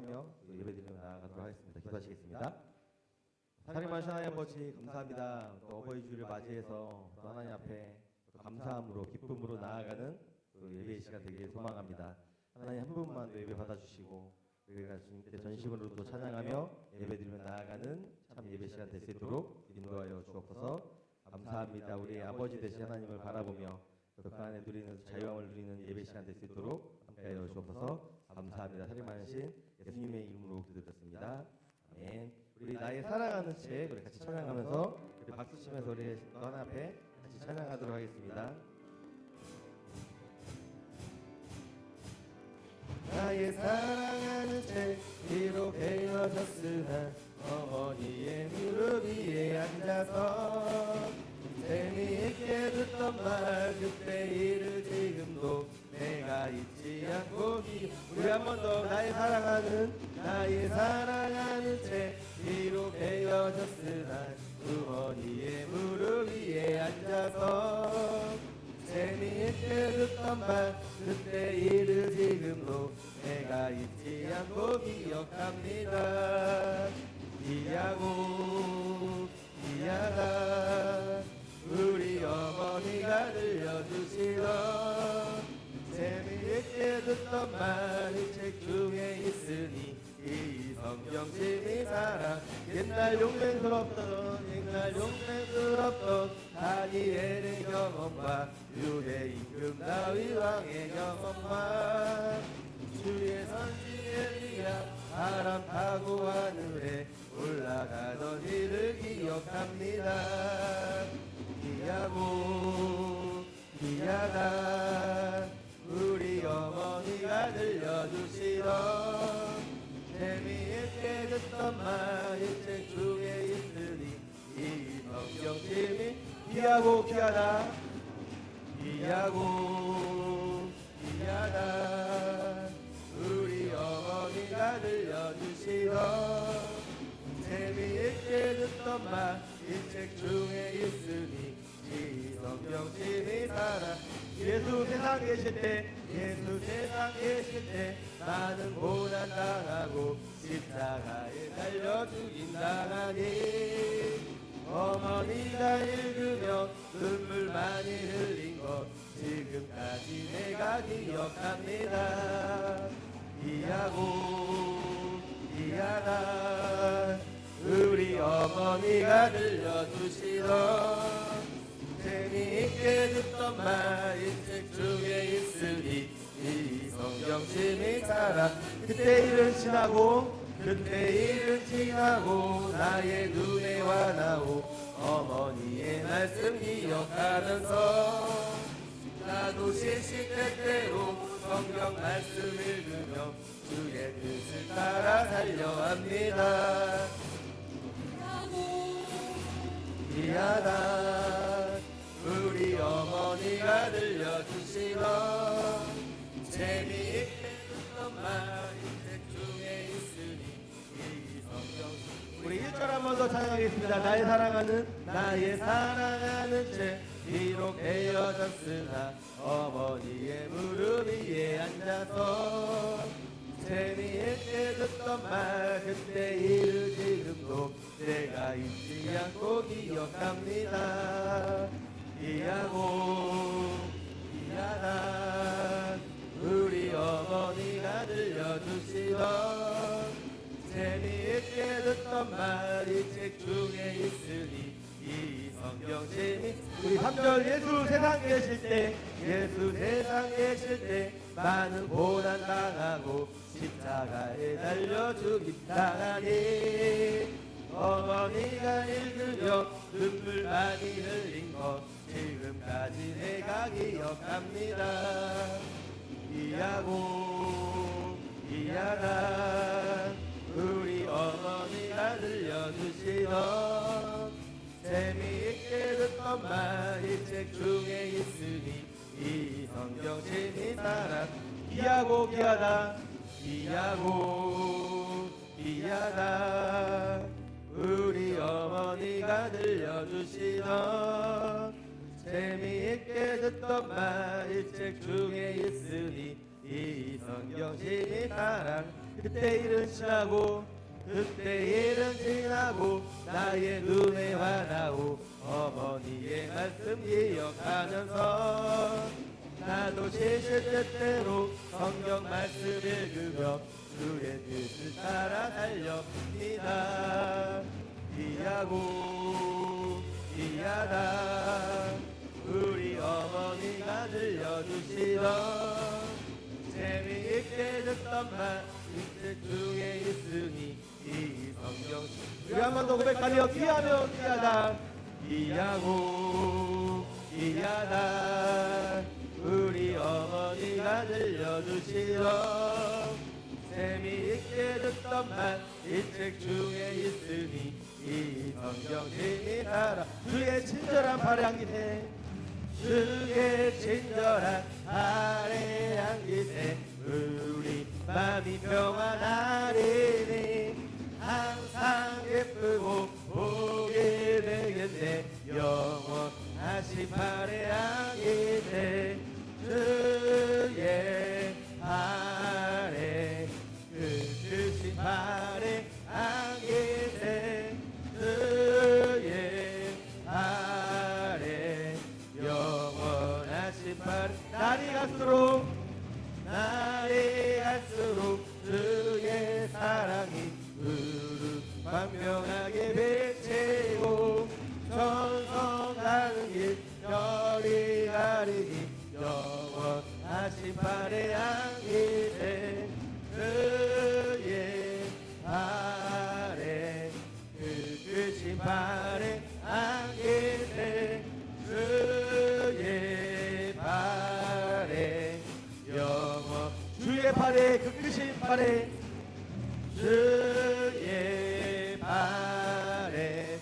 찬양하며 예배드리며 나아가도록 하겠습니다. 기도하시겠습니다. 사랑하신 하나님 아버지 감사합니다. 또 어버이 주일을 맞이해서 또 하나님 앞에 또 감사함으로 기쁨으로 나아가는 또 예배의 시간 되기를 소망합니다. 하나님 한 분만 또 예배 받아주시고 우리가 주님께 전심으로 또 찬양하며 예배드리며 나아가는 참 예배 시간 될 수 있도록 인도하여 주옵소서. 감사합니다. 우리 아버지 되신 하나님을 바라보며 또 그 안에 누리는 자유함을 누리는 예배 시간 될 수 있도록 함께하여 주옵소서. 감사합니다. 살인하신 예수님의 이름으로 기도드렸습니다. 아멘. 우리 나의 사랑하는 책 우리 같이 찬양하면서 우리 박수 치면서 우리 또 하나 앞에 같이 찬양하도록 하겠습니다. 나의 사랑하는 책 비록 헤어졌으나 어머니의 무릎 위에 앉아서 재미있게 듣던 말 그때 일을 지금도 내가 잊지 않고 우리 한 번 더 나의 사랑하는 책 비록 헤어졌으나 어머니의 무릎 위에 앉아서 재미있게 듣던 말 그때 일을 지금도 내가 잊지 않고 기억합니다. 미야고 미야다 우리 어머니가 들려주시던 재미있게 듣던 말이 책 중에 있으니 이 성경 재미 사랑 옛날 용맹스럽던 다니엘의 경험과 유대 임금 다윗 왕의 경험과 주의 선지 엘리야 바람 타고 하늘에 올라가던 일을 기억합니다. 기야고 기야다 우리 어머니가 들려주시던 재미있게 듣던 말이 책 중에 있으니 이 성경 재미 기야고 기야다 기야고 기야다 우리 어머니가 들려주시던 재미있게 듣던 말 이 책 중에 있으니 이 성경 재미 살아 예수 세상 계실 때 많은 고난 당하고 십자가에 달려 죽임 당하니 어머니가 읽으며 눈물 많이 흘린 것 지금까지 내가 기억합니다. 이야고 이야다 우리 어머니가 들려주시던 재미있게 듣던 말 이 책 중에 있으니 이 성경 재미 살아 그때 일은 지나고 나의 눈에 와나오 어머니의 말씀 기억하면서 나도 시시때때로 성경 말씀 읽으며 주의 뜻을 따라 살려 합니다. 미안하다 우리 어머니가 들려주시던 재미있게 듣던 말 이 책 중에 있으니 이 성경 우리 1절 한 번 더 찬양하겠습니다. 나의 사랑하는 책 비록 헤어졌으나 어머니의 무릎 위에 앉아서 재미있게 듣던 말 그때 일을 지금도 내가 잊지 않고 기억합니다. 이야고 이야다 우리 어머니가 들려주시던 재미있게 듣던 말 이 책 중에 있으니 이 성경 재미 우리 3절 예수 세상 계실 때 많은 고난 당하고 십자가에 달려 죽임 당하니 어머니가 읽으며 눈물 많이 흘린 것 지금까지 내가 기억합니다. 이야고 이야다 우리 어머니가 들려주시던 재미있게 듣던 말 이 책 중에 있으니 이 성경 재미 사랑 기야고 기야다 기야고 기야다 우리 어머니가 들려주시던 재미있게 듣던 말 이 책 중에 있으니 이 성경 재미 사랑 그때 일은 지나고 그때 일은 지나고 나의 눈에 환하오 어머니의 말씀 기억하면서 나도 제실 뜻대로 성경 말씀 읽으며 주의 뜻을 따라 달렵니다. 이야고 이야다 우리 어머니가 들려주시던 재미있게 듣던 말 이책 중에 있으니 이 성경 우리 한 번 더 고백하며 귀하며 귀하다 이야고 이야다 우리 어머니가 들려주시던 재미있게 듣던 말 이 책 중에 있으니 이 성경 재미하라 주의 친절한 발의 향기세 주의 친절한 발의 향기세 우리 마음이 평안하리니 항상 예쁘고 보게 되겠네 영원하신 발의 향기세 주의 발에 크신 발에 향기세 주의 발에 영원하신 발 날이 갈수록 주의 사랑이 광명하게 비치고 전성하는 길 별이 가리니 영원하신 발의 향기세 그의 발에 크신 발의 향기세 그의 발에 영원 주의 발에 그 크신 발에 주의 발에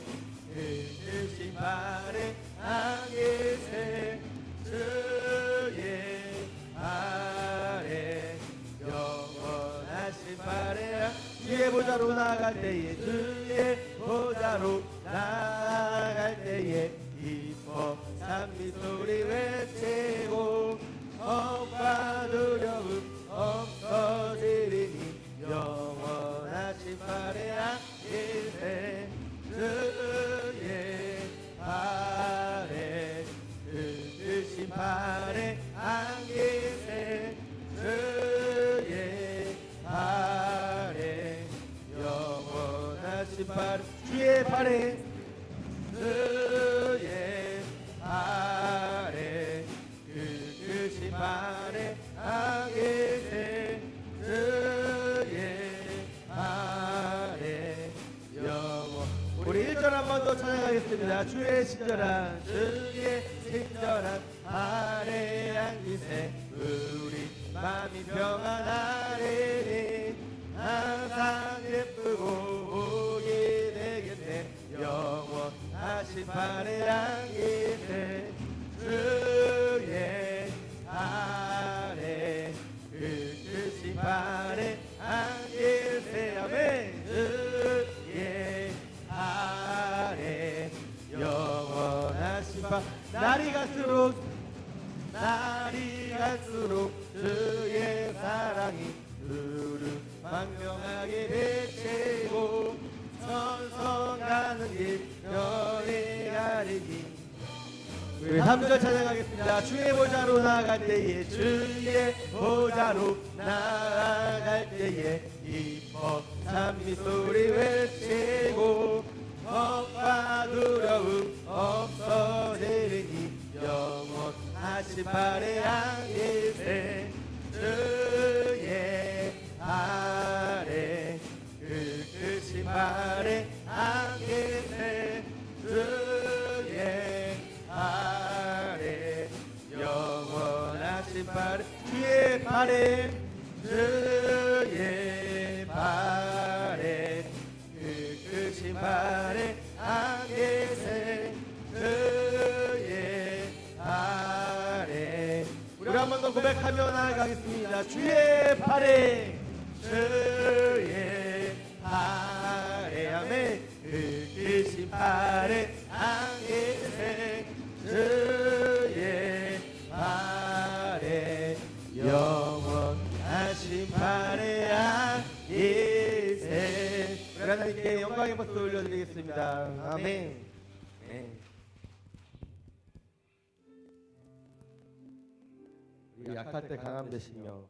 크신 발에 향기세 주의 발에 영원하신 발에 주의 보좌로 나아갈 때에 주의 보좌로 나아갈 때에 기뻐 찬미소리 외치고 억과 두려움 없어지리니 영원하신 발의 향기세 주의 발에 크신 발의 향기세 주의 발에 영원하신 발 주의 발에 주의 발에 크신 발에 향기세 주의 발에 영원 우리 1절 한 번 더 찬양하겠습니다. 주의 친절한 발의 향기세 우리 마음이 평안하리니 항상 예쁘고 보게 되겠네 영원하신 발의 향기세 주의 발에 크신 발의 향기세 아멘 주의 발에 영원하신 발 날이 갈수록 주의 사랑이 광명하게 비치고 전성가는 길 별이 가리니 우리 3절 찬양하겠습니다. 주의 보좌로 나아갈 때에 주의 보좌로 나아갈 때에 기뻐 찬미소리 외치고 억과 두려움 없어지리니 영원하신 발의 향기세 주의 발에 크신 발의 향기세 주의 발에 영원하신 발에 주의 발에 주의 발에 크신 발에 향기세 주의 발에 우리 한 번 더 고백하며 나아가겠습니다. 주의 발에 주의 발에 아멘 크신 발에 향기세 주의 발에 영원하신 발에 하나님께 영광의 박수 올려드리겠습니다. 아멘. 네. 우리 약할 때 강함 되시며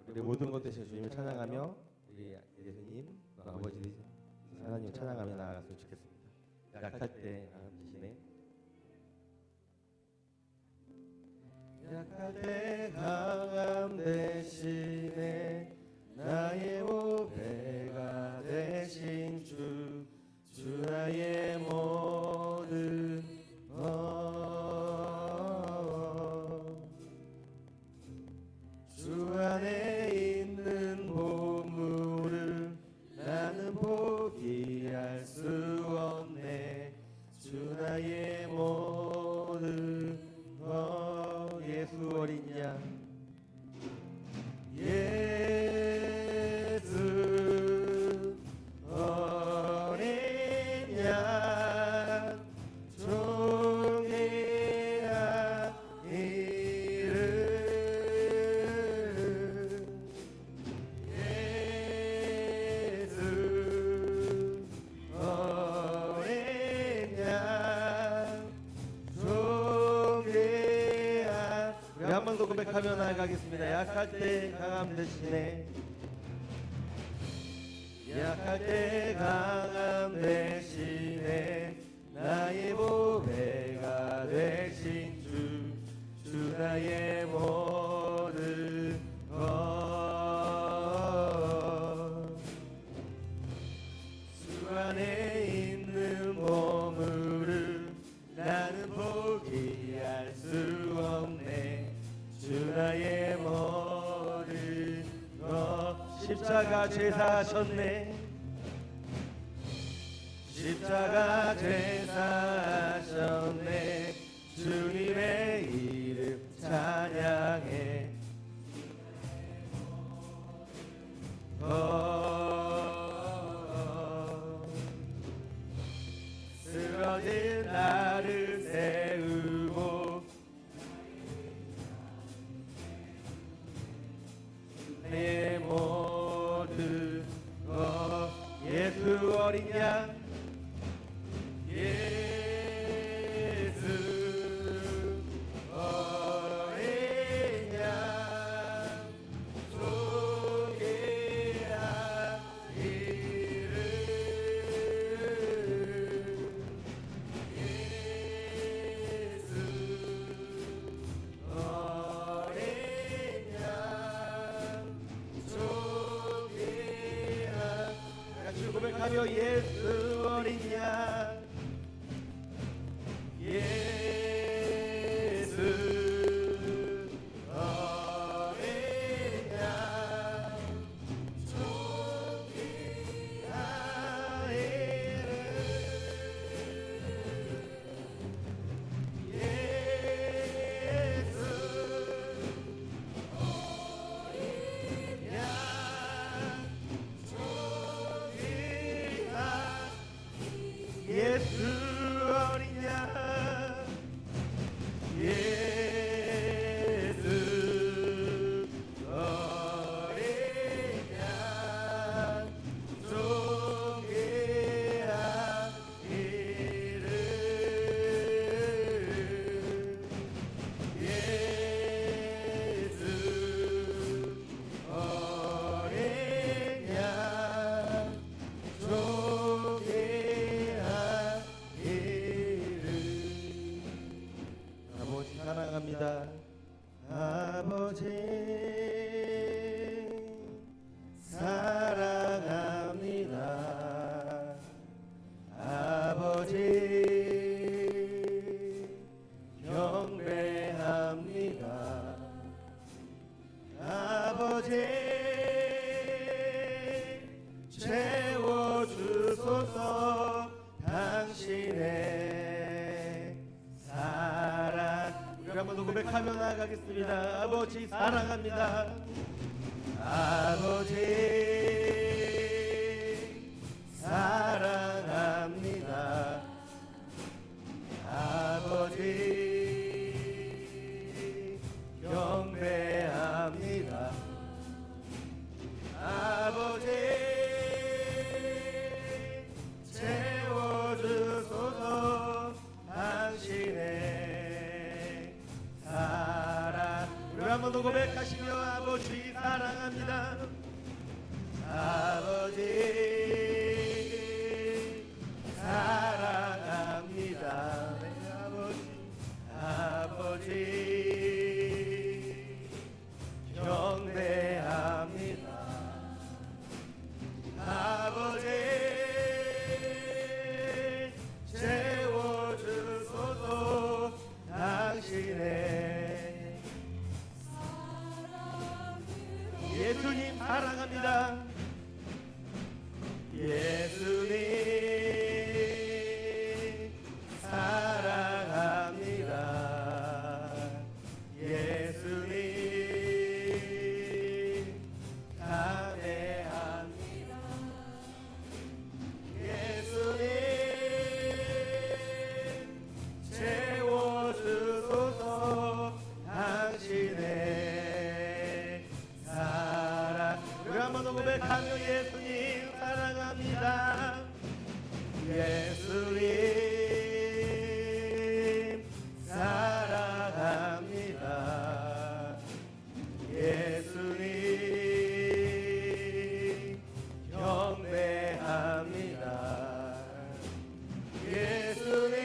우리 모든 것 되신 주님을 찬양하며 우리 예수님 아버지 하나님 찬양하며 나아갔으면 좋겠습니다. 약할 때 강함 되시네. 약할 때 강함 되시네. 나의 보배가 되신 주 나의 모든 주 안에 있는 보물을 나는 포기할 수 없네. 주 나의 모든 예수 어린 양 예수 어린 양 존귀한 이름 예수 어린 양 존귀한 우리 한 번 더 고백하며 나아가겠습니다. 약할 때 강함 되시네. 약할 때 강함 되시네. 나의 보배가 되신 주 나의 모든 주 안에 있는 보물을 나는 포기할 수 없네. 주 나의 모든 십자가 제사하셨네. 십자가 제사하셨네. 주님의 이름 찬양해. 쓰러진 나를 세우고 내 모든 예수 어린 양 예수 어린 양 존귀한 이름 예수 어린 양 존귀한 같이 고백하며 예수 어린 양 예수 어린 양 존귀한 이름 예수 어린 양 존귀한 예수 어린 양 예수 어린 양 존귀한 이름 예수 어린 양 존귀한 이름 아버지 사랑합니다. 아버지 사랑합니다. 아버지 경배합니다. 아버지 채워주소서. 당신의 사랑 우리 한 번 더 고백하며 나아가겠습니다. 아버지 사랑합니다. 아버지 사랑합니다. 아버지 경배합니다. 아버지 번 더 고백하며 예수님 사랑합니다. 예수님 사랑합니다. 예수님 경배합니다. 예수님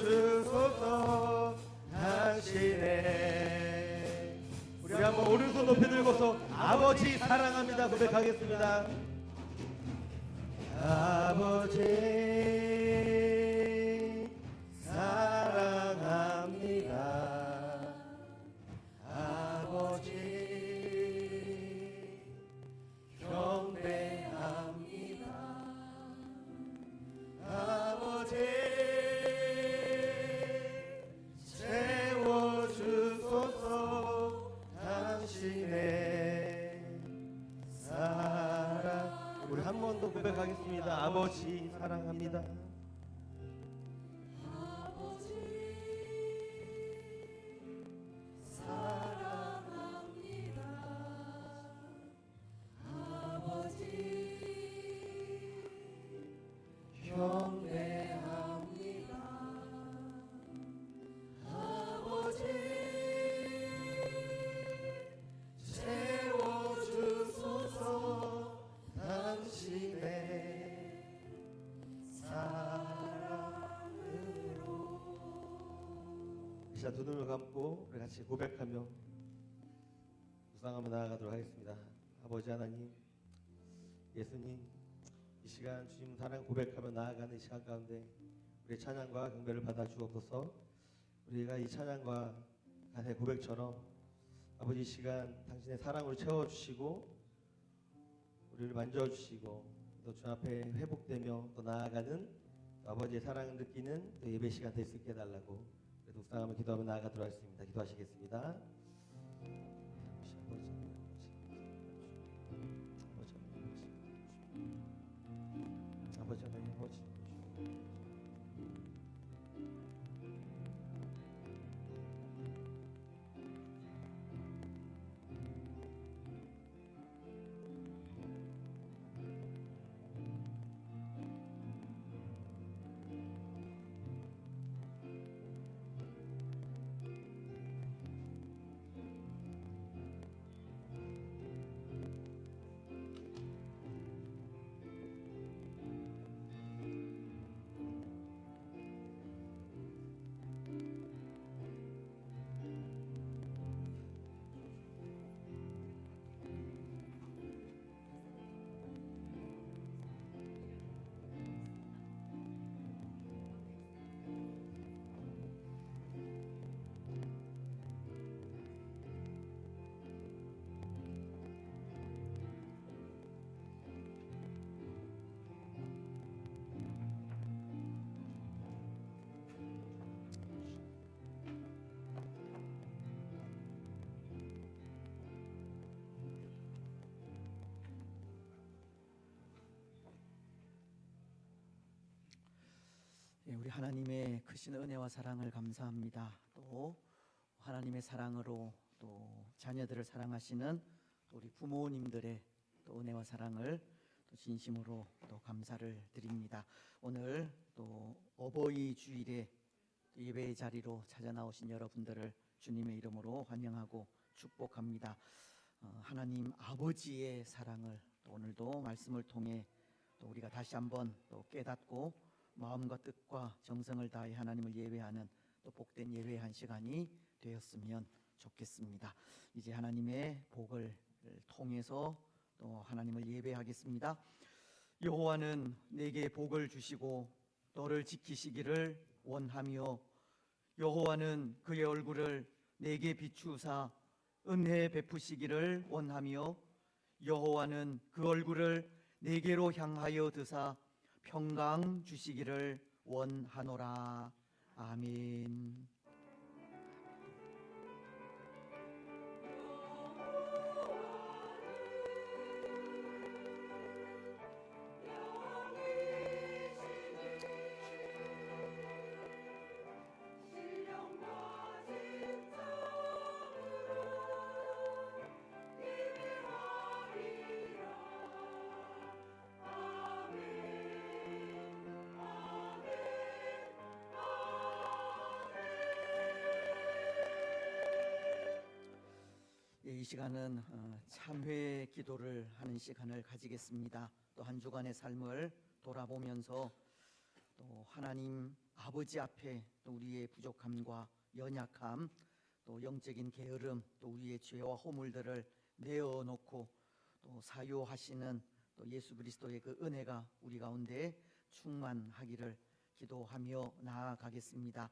채워주소서. 당신의 우리 한번 오른손 높이 들고서 아버지 사랑합니다 고백하겠습니다. 아버지 사랑합니다. 아버지 경배합니다. 아버지 채워주소서. 당신의 사랑. 우리 한 번 더 고백하겠습니다. 아버지 사랑합니다. 경배합니다. 아버지 채워주소서. 당신의 사랑으로. 자, 두 눈을 감고 우리 같이 고백하며 묵상하며 나아가도록 하겠습니다. 아버지 하나님, 예수님, 이 시간 주님 사랑 고백하며 나아가는 이 시간 가운데 우리의 찬양과 경배를 받아 주옵소서. 우리가 이 찬양과 간의 고백처럼 아버지 이 시간 당신의 사랑으로 채워주시고 우리를 만져주시고 또 주 앞에 회복되며 또 나아가는 또 아버지의 사랑을 느끼는 또 예배 시간 될 수 있게 해달라고 묵상하며 기도하며 나아가도록 하겠습니다. 기도하시겠습니다. 아버지 하나님, 아버지 우리 하나님의 크신 은혜와 사랑을 감사합니다. 또 하나님의 사랑으로 또 자녀들을 사랑하시는 또 우리 부모님들의 또 은혜와 사랑을 또 진심으로 또 감사를 드립니다. 오늘 또 어버이 주일에 예배의 자리로 찾아 나오신 여러분들을 주님의 이름으로 환영하고 축복합니다. 하나님 아버지의 사랑을 또 오늘도 말씀을 통해 또 우리가 다시 한번 또 깨닫고 마음과 뜻과 정성을 다해 하나님을 예배하는 또 복된 예배의 한 시간이 되었으면 좋겠습니다. 이제 하나님의 복을 통해서 또 하나님을 예배하겠습니다. 여호와는 내게 복을 주시고 너를 지키시기를 원하며 여호와는 그의 얼굴을 내게 비추사 은혜 베푸시기를 원하며 여호와는 그 얼굴을 내게로 향하여 드사 평강 주시기를 원하노라. 아멘. 이 시간은 참회 기도를 하는 시간을 가지겠습니다. 또 한 주간의 삶을 돌아보면서 또 하나님 아버지 앞에 또 우리의 부족함과 연약함, 또 영적인 게으름, 또 우리의 죄와 허물들을 내어놓고 또 사유하시는 또 예수 그리스도의 그 은혜가 우리 가운데 충만하기를 기도하며 나아가겠습니다.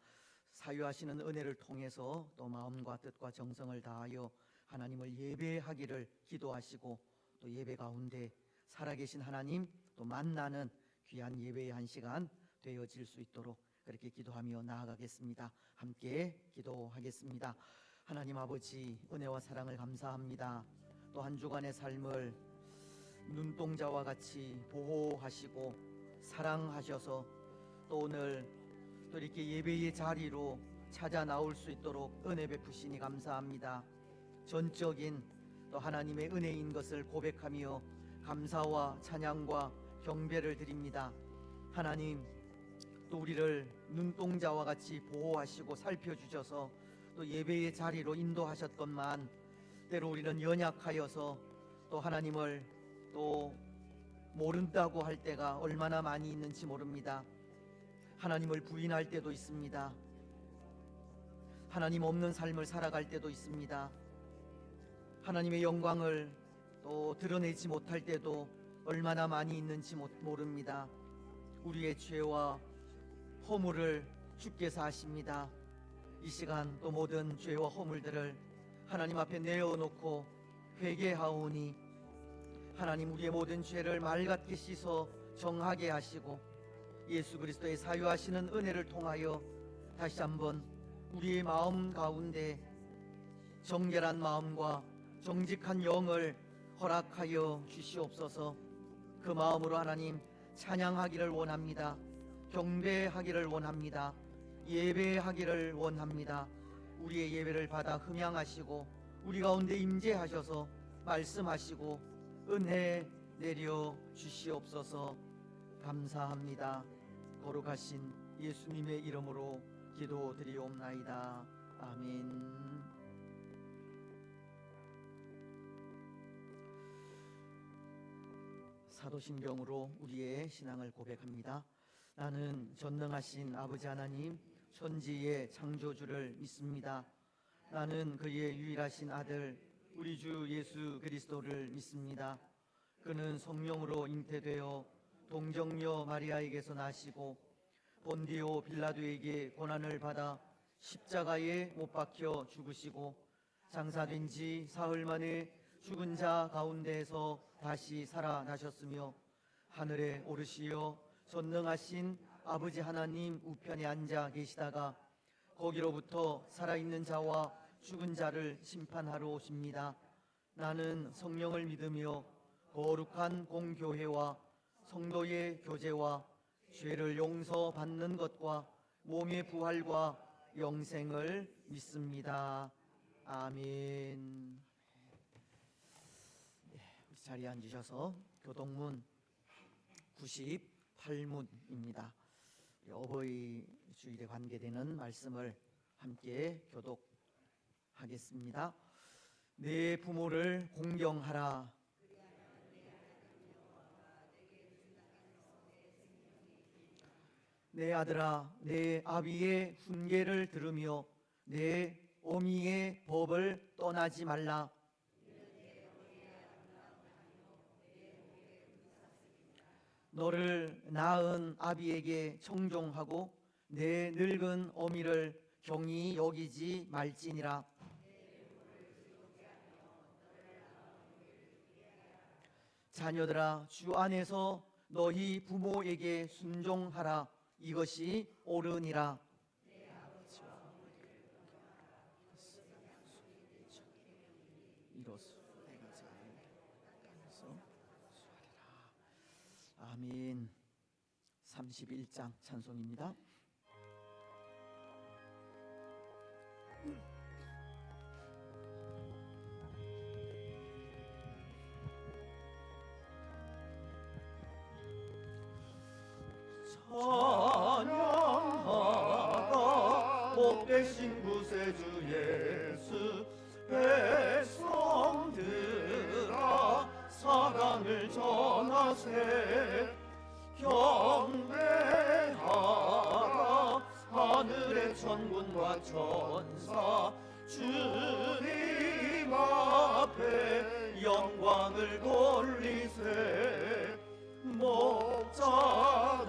사유하시는 은혜를 통해서 또 마음과 뜻과 정성을 다하여 하나님을 예배하기를 기도하시고 또 예배 가운데 살아계신 하나님 또 만나는 귀한 예배의 한 시간 되어질 수 있도록 그렇게 기도하며 나아가겠습니다. 함께 기도하겠습니다. 하나님 아버지, 은혜와 사랑을 감사합니다. 또 한 주간의 삶을 눈동자와 같이 보호하시고 사랑하셔서 또 오늘 또 이렇게 예배의 자리로 찾아 나올 수 있도록 은혜 베푸시니 감사합니다. 전적인 또 하나님의 은혜인 것을 고백하며 감사와 찬양과 경배를 드립니다. 하나님, 또 우리를 눈동자와 같이 보호하시고 살펴주셔서 또 예배의 자리로 인도하셨건만 때로 우리는 연약하여서 또 하나님을 또 모른다고 할 때가 얼마나 많이 있는지 모릅니다. 하나님을 부인할 때도 있습니다. 하나님 없는 삶을 살아갈 때도 있습니다. 하나님의 영광을 또 드러내지 못할 때도 얼마나 많이 있는지 모릅니다. 우리의 죄와 허물을 주께서 아십니다. 이 시간 또 모든 죄와 허물들을 하나님 앞에 내어놓고 회개하오니 하나님 우리의 모든 죄를 맑게 씻어 정하게 하시고 예수 그리스도의 사유하시는 은혜를 통하여 다시 한번 우리의 마음 가운데 정결한 마음과 정직한 영을 허락하여 주시옵소서. 그 마음으로 하나님 찬양하기를 원합니다. 경배하기를 원합니다. 예배하기를 원합니다. 우리의 예배를 받아 흠양하시고 우리 가운데 임재하셔서 말씀하시고 은혜 내려 주시옵소서. 감사합니다. 거룩하신 예수님의 이름으로 기도드리옵나이다. 아멘. 사도신경으로 우리의 신앙을 고백합니다. 나는 전능하신 아버지 하나님 천지의 창조주를 믿습니다. 나는 그의 유일하신 아들 우리 주 예수 그리스도를 믿습니다. 그는 성령으로 잉태되어 동정녀 마리아에게서 나시고 본디오 빌라도에게 고난을 받아 십자가에 못 박혀 죽으시고 장사된 지 사흘 만에 죽은 자 가운데에서 다시 살아나셨으며 하늘에 오르시어 전능하신 아버지 하나님 우편에 앉아 계시다가 거기로부터 살아있는 자와 죽은 자를 심판하러 오십니다. 나는 성령을 믿으며 거룩한 공교회와 성도의 교제와 죄를 용서받는 것과 몸의 부활과 영생을 믿습니다. 아멘. 우리 자리에 앉으셔서 교동문 98문입니다. 어버이 주일에 관계되는 말씀을 함께 교독하겠습니다. 내 부모를 공경하라. 내 아들아, 내 아비의 훈계를 들으며 내 어미의 법을 떠나지 말라. 너를 낳은 아비에게 청종하고 내 늙은 어미를 경히 여기지 말지니라. 자녀들아, 주 안에서 너희 부모에게 순종하라. 이것이 옳으니라. 아멘. 31장 찬송입니다. 찬양하라 복되신 구세주 예수 백성 전하세 경배하라 하늘의 천군과 천사 주님 앞에 영광을 돌리세 목자와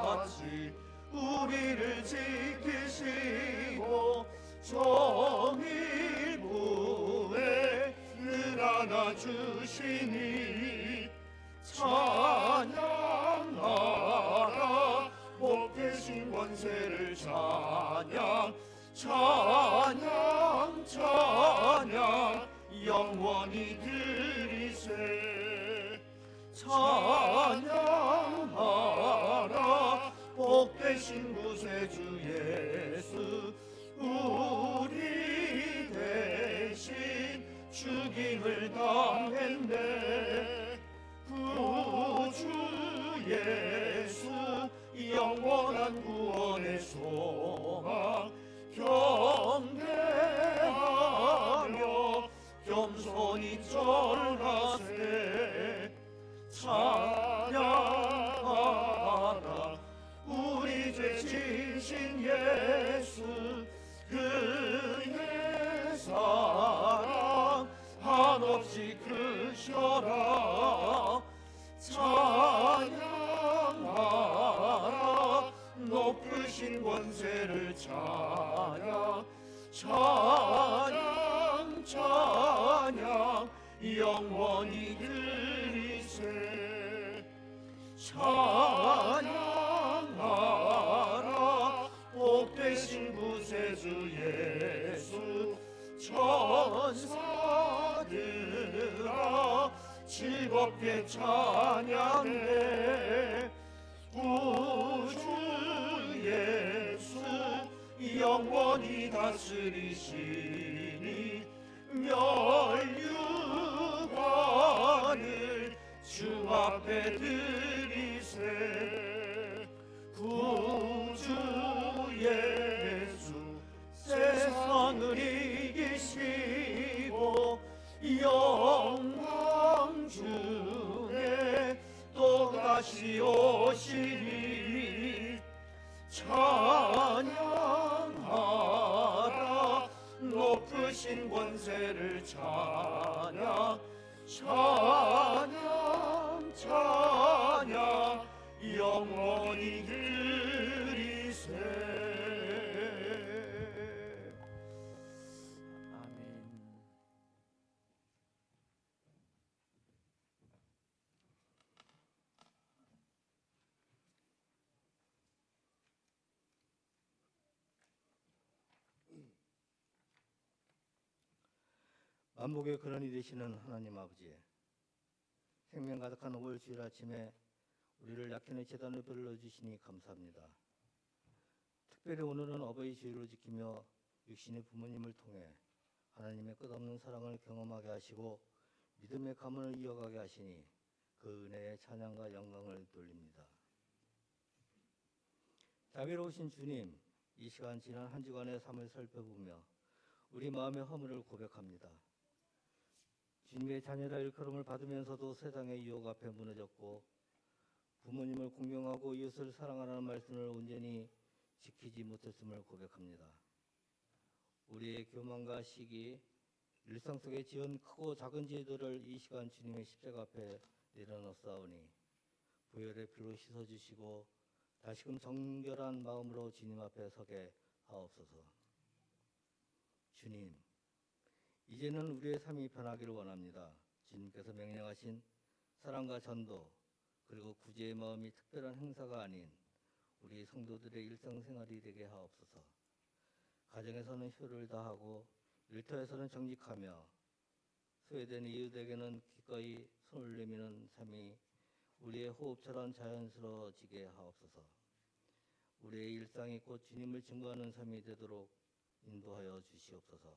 같이 우리를 지키시고 정일부에 늘 안아주시니 찬양하라 복되신 권세를 찬양 찬양 찬양 영원히 드리세 찬양하라 복되신 구세주 예수 우리 대신 죽임을 당했네 구주 예수 영원한 구원의 소망 경배하며 겸손히 절하세 찬양하라 우리 죄 지신 예수 그의 사랑 한없이 크셔라 찬양하라 높으신 권세를 찬양 찬양 찬양 영원히 드리세 찬양하라 복되신 구세주 예수 천사들아 즐겁게 찬양해 구주 예수 영원히 다스리시니 멸류관을 주 앞에 드리세 구주 예수 세상을 이기시고 영광 중에 또다시 오시리 찬양하라 높으신 권세를 찬양 찬양 찬양 영원히 드리세 아멘. 만복의 근원이 되시는 하나님 아버지, 생명 가득한 5월 주일 아침에 우리를 약현의 제단을 불러주시니 감사합니다. 특별히 오늘은 어버이 주일을 지키며 육신의 부모님을 통해 하나님의 끝없는 사랑을 경험하게 하시고 믿음의 가문을 이어가게 하시니 그 은혜에 찬양과 영광을 돌립니다. 자비로우신 주님, 이 시간 지난 한 주간의 삶을 살펴보며 우리 마음의 허물을 고백합니다. 주님의 자녀라 일컬음을 받으면서도 세상의 유혹 앞에 무너졌고 부모님을 공경하고 이웃을 사랑하라는 말씀을 온전히 지키지 못했음을 고백합니다. 우리의 교만과 시기, 일상 속에 지은 크고 작은 죄들을 이 시간 주님의 십자가 앞에 내려놓사오니 보혈의 피로 씻어주시고 다시금 정결한 마음으로 주님 앞에 서게 하옵소서. 주님, 이제는 우리의 삶이 변하기를 원합니다. 주님께서 명령하신 사랑과 전도 그리고 구제의 마음이 특별한 행사가 아닌 우리 성도들의 일상생활이 되게 하옵소서. 가정에서는 효를 다하고 일터에서는 정직하며 소외된 이웃에게는 기꺼이 손을 내미는 삶이 우리의 호흡처럼 자연스러워지게 하옵소서. 우리의 일상이 곧 주님을 증거하는 삶이 되도록 인도하여 주시옵소서.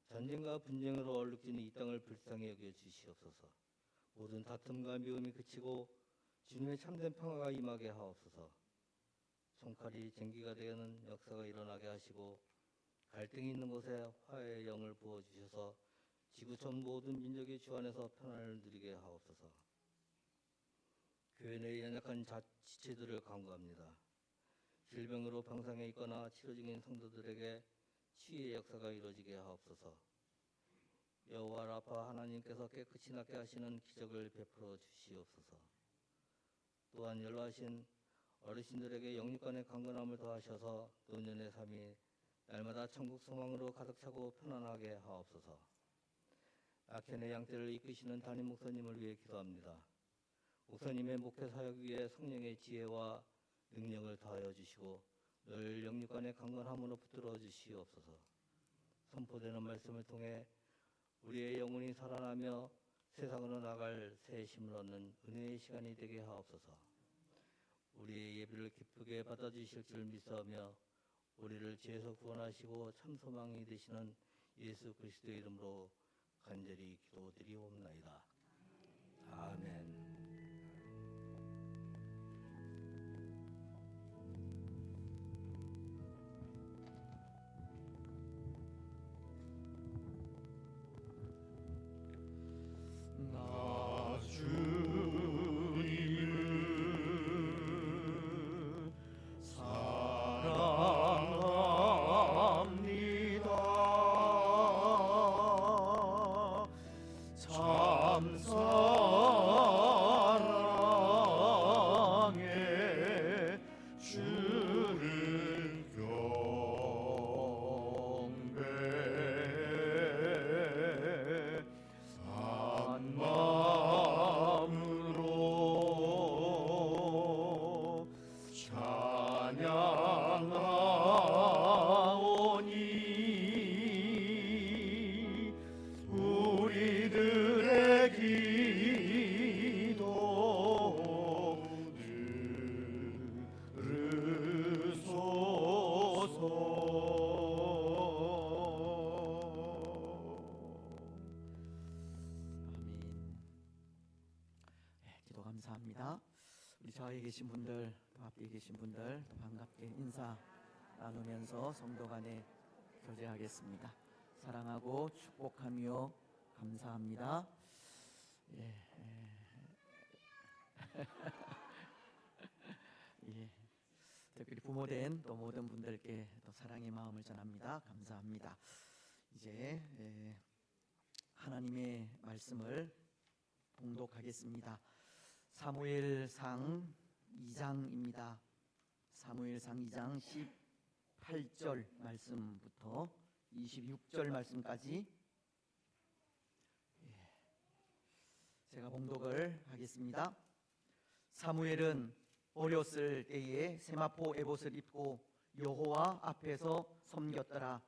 전쟁과 분쟁으로 얼룩진 이 땅을 불쌍히 여겨 주시옵소서. 모든 다툼과 미움이 그치고 주님의 참된 평화가 임하게 하옵소서. 총칼이 쟁기가 되는 역사가 일어나게 하시고 갈등이 있는 곳에 화해의 영을 부어주셔서 지구촌 모든 민족의 주 안에서 평안을 누리게 하옵소서. 교회 내 연약한 지체들을 간구합니다. 질병으로 병상에 있거나 치료 중인 성도들에게 치유의 역사가 이루어지게 하옵소서. 여호와 라파 하나님께서 깨끗이 낫게 하시는 기적을 베풀어 주시옵소서. 또한 연로하신 어르신들에게 영육간의 강건함을 더하셔서 노년의 삶이 날마다 천국 소망으로 가득 차고 편안하게 하옵소서. 아켄의 양떼를 이끄시는 담임 목사님을 위해 기도합니다. 목사님의 목회 사역 위에 성령의 지혜와 능력을 더하여 주시고 늘 영육간의 강건함으로 붙들어 주시옵소서. 선포되는 말씀을 통해 우리의 영혼이 살아나며 세상으로 나갈 새 힘을 얻는 은혜의 시간이 되게 하옵소서. 우리의 예배를 기쁘게 받아주실 줄 믿사오며 우리를 죄에서 구원하시고 참 소망이 되시는 예수 그리스도의 이름으로 간절히 기도드리옵나이다. 아멘. 나 주님을 사랑합니다. 참 사랑해 주를 경배 한 마음으로 찬양하오니 우리들의 기도 들으소서. 아멘. 기도 감사합니다. 우리 좌우에 계신 분들, 또 앞에 계신 분들 반갑게 인사 나누면서 성도 간에 교제하겠습니다. 사랑하고 축복하며 감사합니다. 예. 예. 특별히 부모된 또 모든 분들께 또 사랑의 마음을 전합니다. 감사합니다. 이제 하나님의 말씀을 봉독하겠습니다. 사무엘상 2장입니다. 사무엘상 2장 18절 말씀부터 26절 말씀까지 제가 봉독을 하겠습니다. 사무엘은 어렸을 때에 세마포 에봇을 입고 여호와 앞에서 섬겼더라.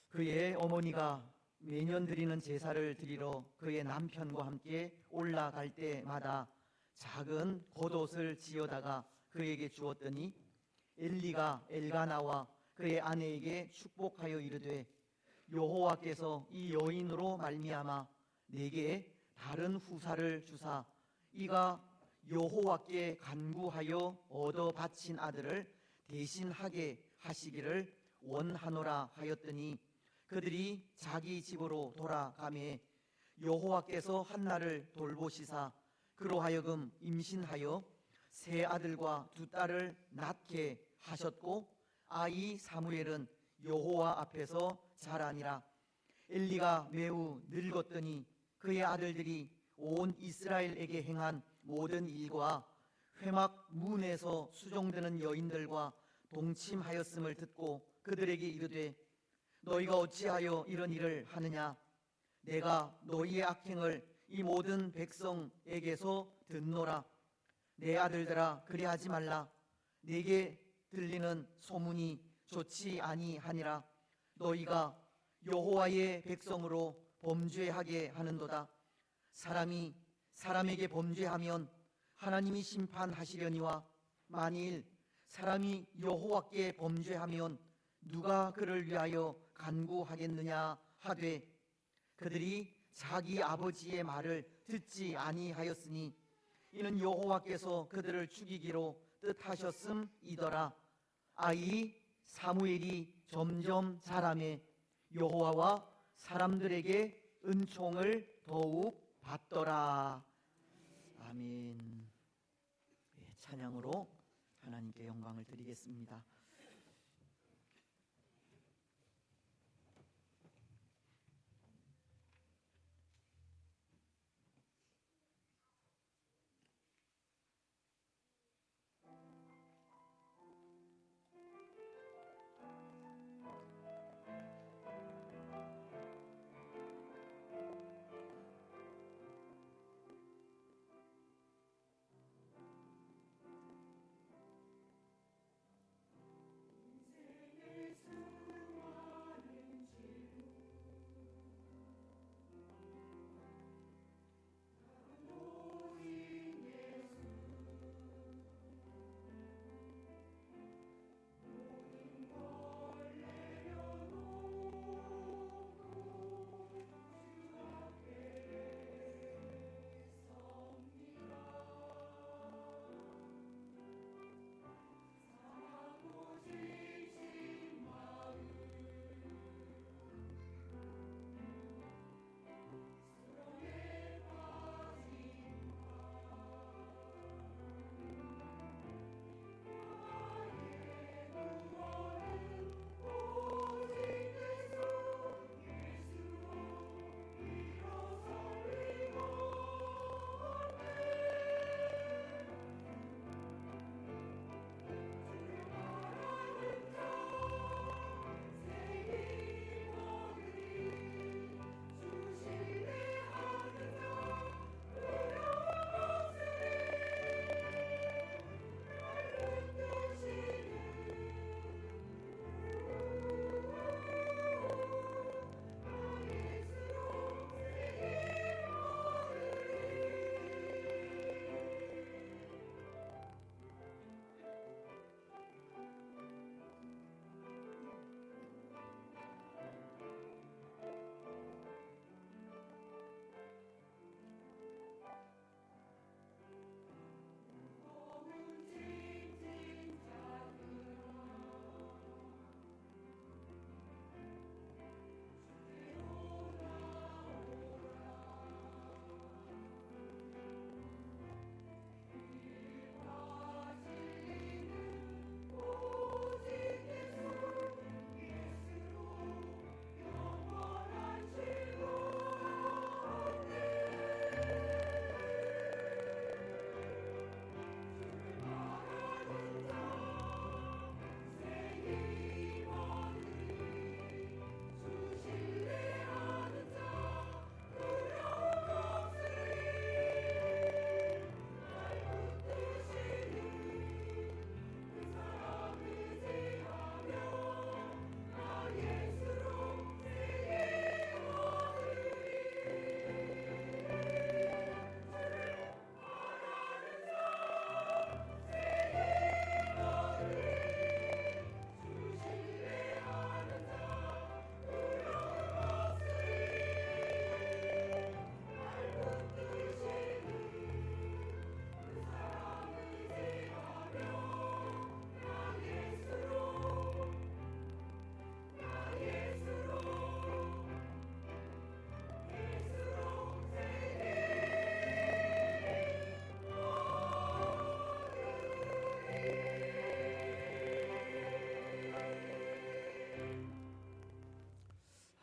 그의 어머니가 매년 드리는 제사를 드리러 그의 남편과 함께 올라갈 때마다 작은 겉옷을 지어다가 그에게 주었더니 엘리가 엘가나와 그의 아내에게 축복하여 이르되 여호와께서 이 여인으로 말미암아 내게 다른 후사를 주사 이가 여호와께 간구하여 얻어 바친 아들을 대신하게 하시기를 원하노라 하였더니 그들이 자기 집으로 돌아가매 여호와께서 한나를 돌보시사 그로 하여금 임신하여 세 아들과 두 딸을 낳게 하셨고 아이 사무엘은 여호와 앞에서 자라니라. 엘리가 매우 늙었더니 그의 아들들이 온 이스라엘에게 행한 모든 일과 회막 문에서 수종되는 여인들과 동침하였음을 듣고 그들에게 이르되 너희가 어찌하여 이런 일을 하느냐? 내가 너희의 악행을 이 모든 백성에게서 듣노라. 내 아들들아 그리하지 말라. 내게 들리는 소문이 좋지 아니하니라. 너희가 여호와의 백성으로 범죄하게 하는도다. 사람이 사람에게 범죄하면 하나님이 심판하시려니와 만일 사람이 여호와께 범죄하면 누가 그를 위하여 간구하겠느냐 하되 그들이 자기 아버지의 말을 듣지 아니하였으니 이는 여호와께서 그들을 죽이기로 뜻하셨음이더라. 아이 사무엘이 점점 자라매 여호와와 사람들에게 은총을 더욱 받더라. 아멘. 찬양으로 하나님께 영광을 드리겠습니다.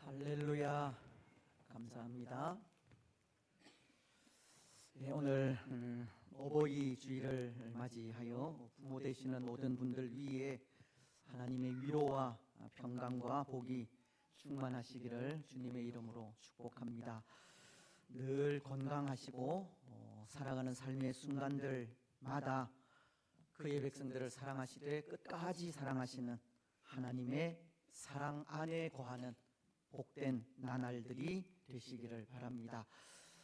할렐루야, 감사합니다. 오늘 어버이 주일을 맞이하여 부모 되시는 모든 분들 위에 하나님의 위로와 평강과 복이 충만하시기를 주님의 이름으로 축복합니다. 늘 건강하시고 살아가는 삶의 순간들마다 그의 백성들을 사랑하시되 끝까지 사랑하시는 하나님의 사랑 안에 거하는 복된 나날들이 되시기를 바랍니다.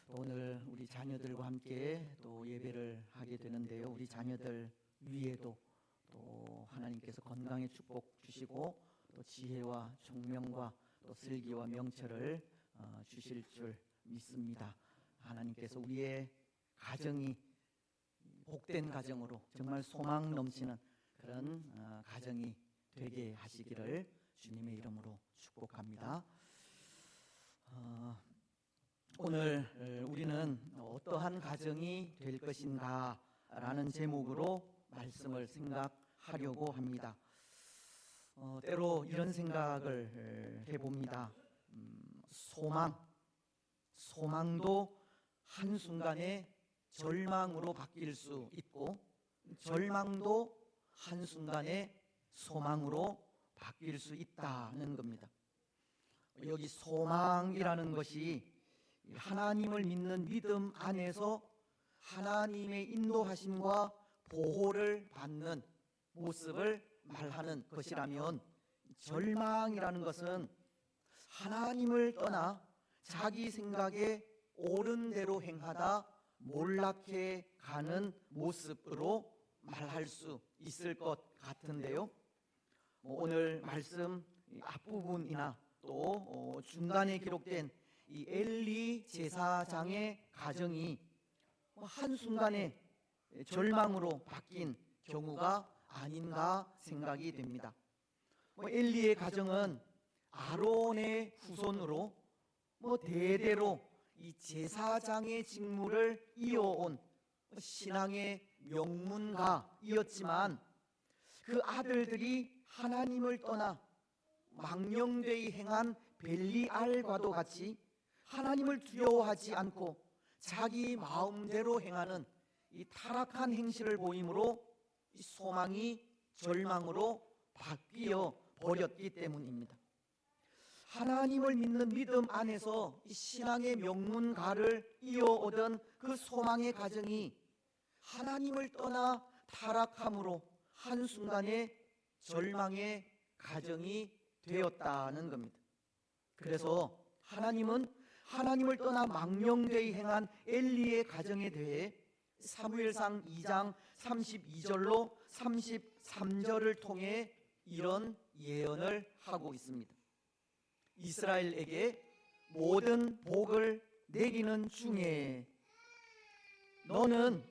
오늘 우리 자녀들과 함께 또 예배를 하게 되는데요. 우리 자녀들 위에도 또 하나님께서 건강의 축복 주시고 또 지혜와 총명과 또 슬기와 명철을 주실 줄 믿습니다. 하나님께서 우리의 가정이 복된 가정으로 정말 소망 넘치는 그런 가정이 되게 하시기를 주님의 이름으로 축복합니다. 오늘 우리는 어떠한 가정이 될 것인가 라는 제목으로 말씀을 생각하려고 합니다. 때로 이런 생각을 해봅니다. 소망도 한순간에 절망으로 바뀔 수 있고, 절망도 한순간에 소망으로 바뀔 수 있다는 겁니다. 여기 소망이라는 것이 하나님을 믿는 믿음 안에서 하나님의 인도하심과 보호를 받는 모습을 말하는 것이라면, 절망이라는 것은 하나님을 떠나 자기 생각에 옳은 대로 행하다 몰락해 가는 모습으로 말할 수 있을 것 같은데요. 오늘 말씀 앞부분이나 또 중간에 기록된 이 엘리 제사장의 가정이 한순간에 절망으로 바뀐 경우가 아닌가 생각이 됩니다. 엘리의 가정은 아론의 후손으로 대대로 이 제사장의 직무를 이어온 신앙의 명문가이었지만, 그 아들들이 하나님을 떠나 망령되이 행한 벨리알과도 같이 하나님을 두려워하지 않고 자기 마음대로 행하는 이 타락한 행실을 보이므로 이 소망이 절망으로 바뀌어 버렸기 때문입니다. 하나님을 믿는 믿음 안에서 이 신앙의 명문가를 이어오던 그 소망의 가정이 하나님을 떠나 타락함으로 한순간에 절망의 가정이 되었다는 겁니다. 그래서 하나님은 하나님을 떠나 망령되이 행한 엘리의 가정에 대해 사무엘상 2장 32절로 33절을 통해 이런 예언을 하고 있습니다. 이스라엘에게 모든 복을 내기는 중에 너는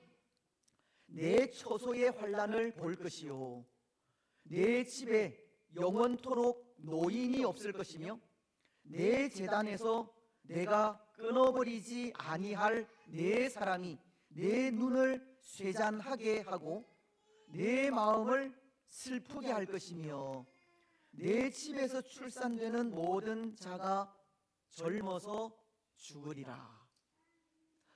내 처소의 환난을 볼 것이요, 내 집에 영원토록 노인이 없을 것이며, 내 제단에서 내가 끊어버리지 아니할 내 사랑이 내 눈을 쇠잔하게 하고 내 마음을 슬프게 할 것이며, 내 집에서 출산되는 모든 자가 젊어서 죽으리라.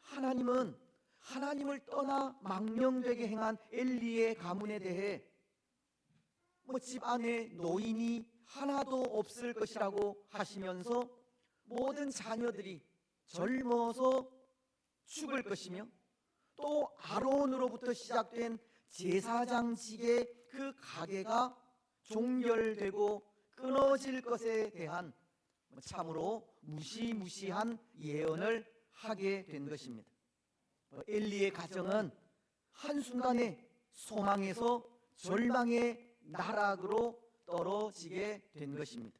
하나님은 하나님을 떠나 망령되게 행한 엘리의 가문에 대해 집 안에 노인이 하나도 없을 것이라고 하시면서 모든 자녀들이 젊어서 죽을 것이며, 또 아론으로부터 시작된 제사장직의 그 가계가 종결되고 끊어질 것에 대한 참으로 무시무시한 예언을 하게 된 것입니다. 엘리의 가정은 한순간에 소망에서 절망의 나락으로 떨어지게 된 것입니다.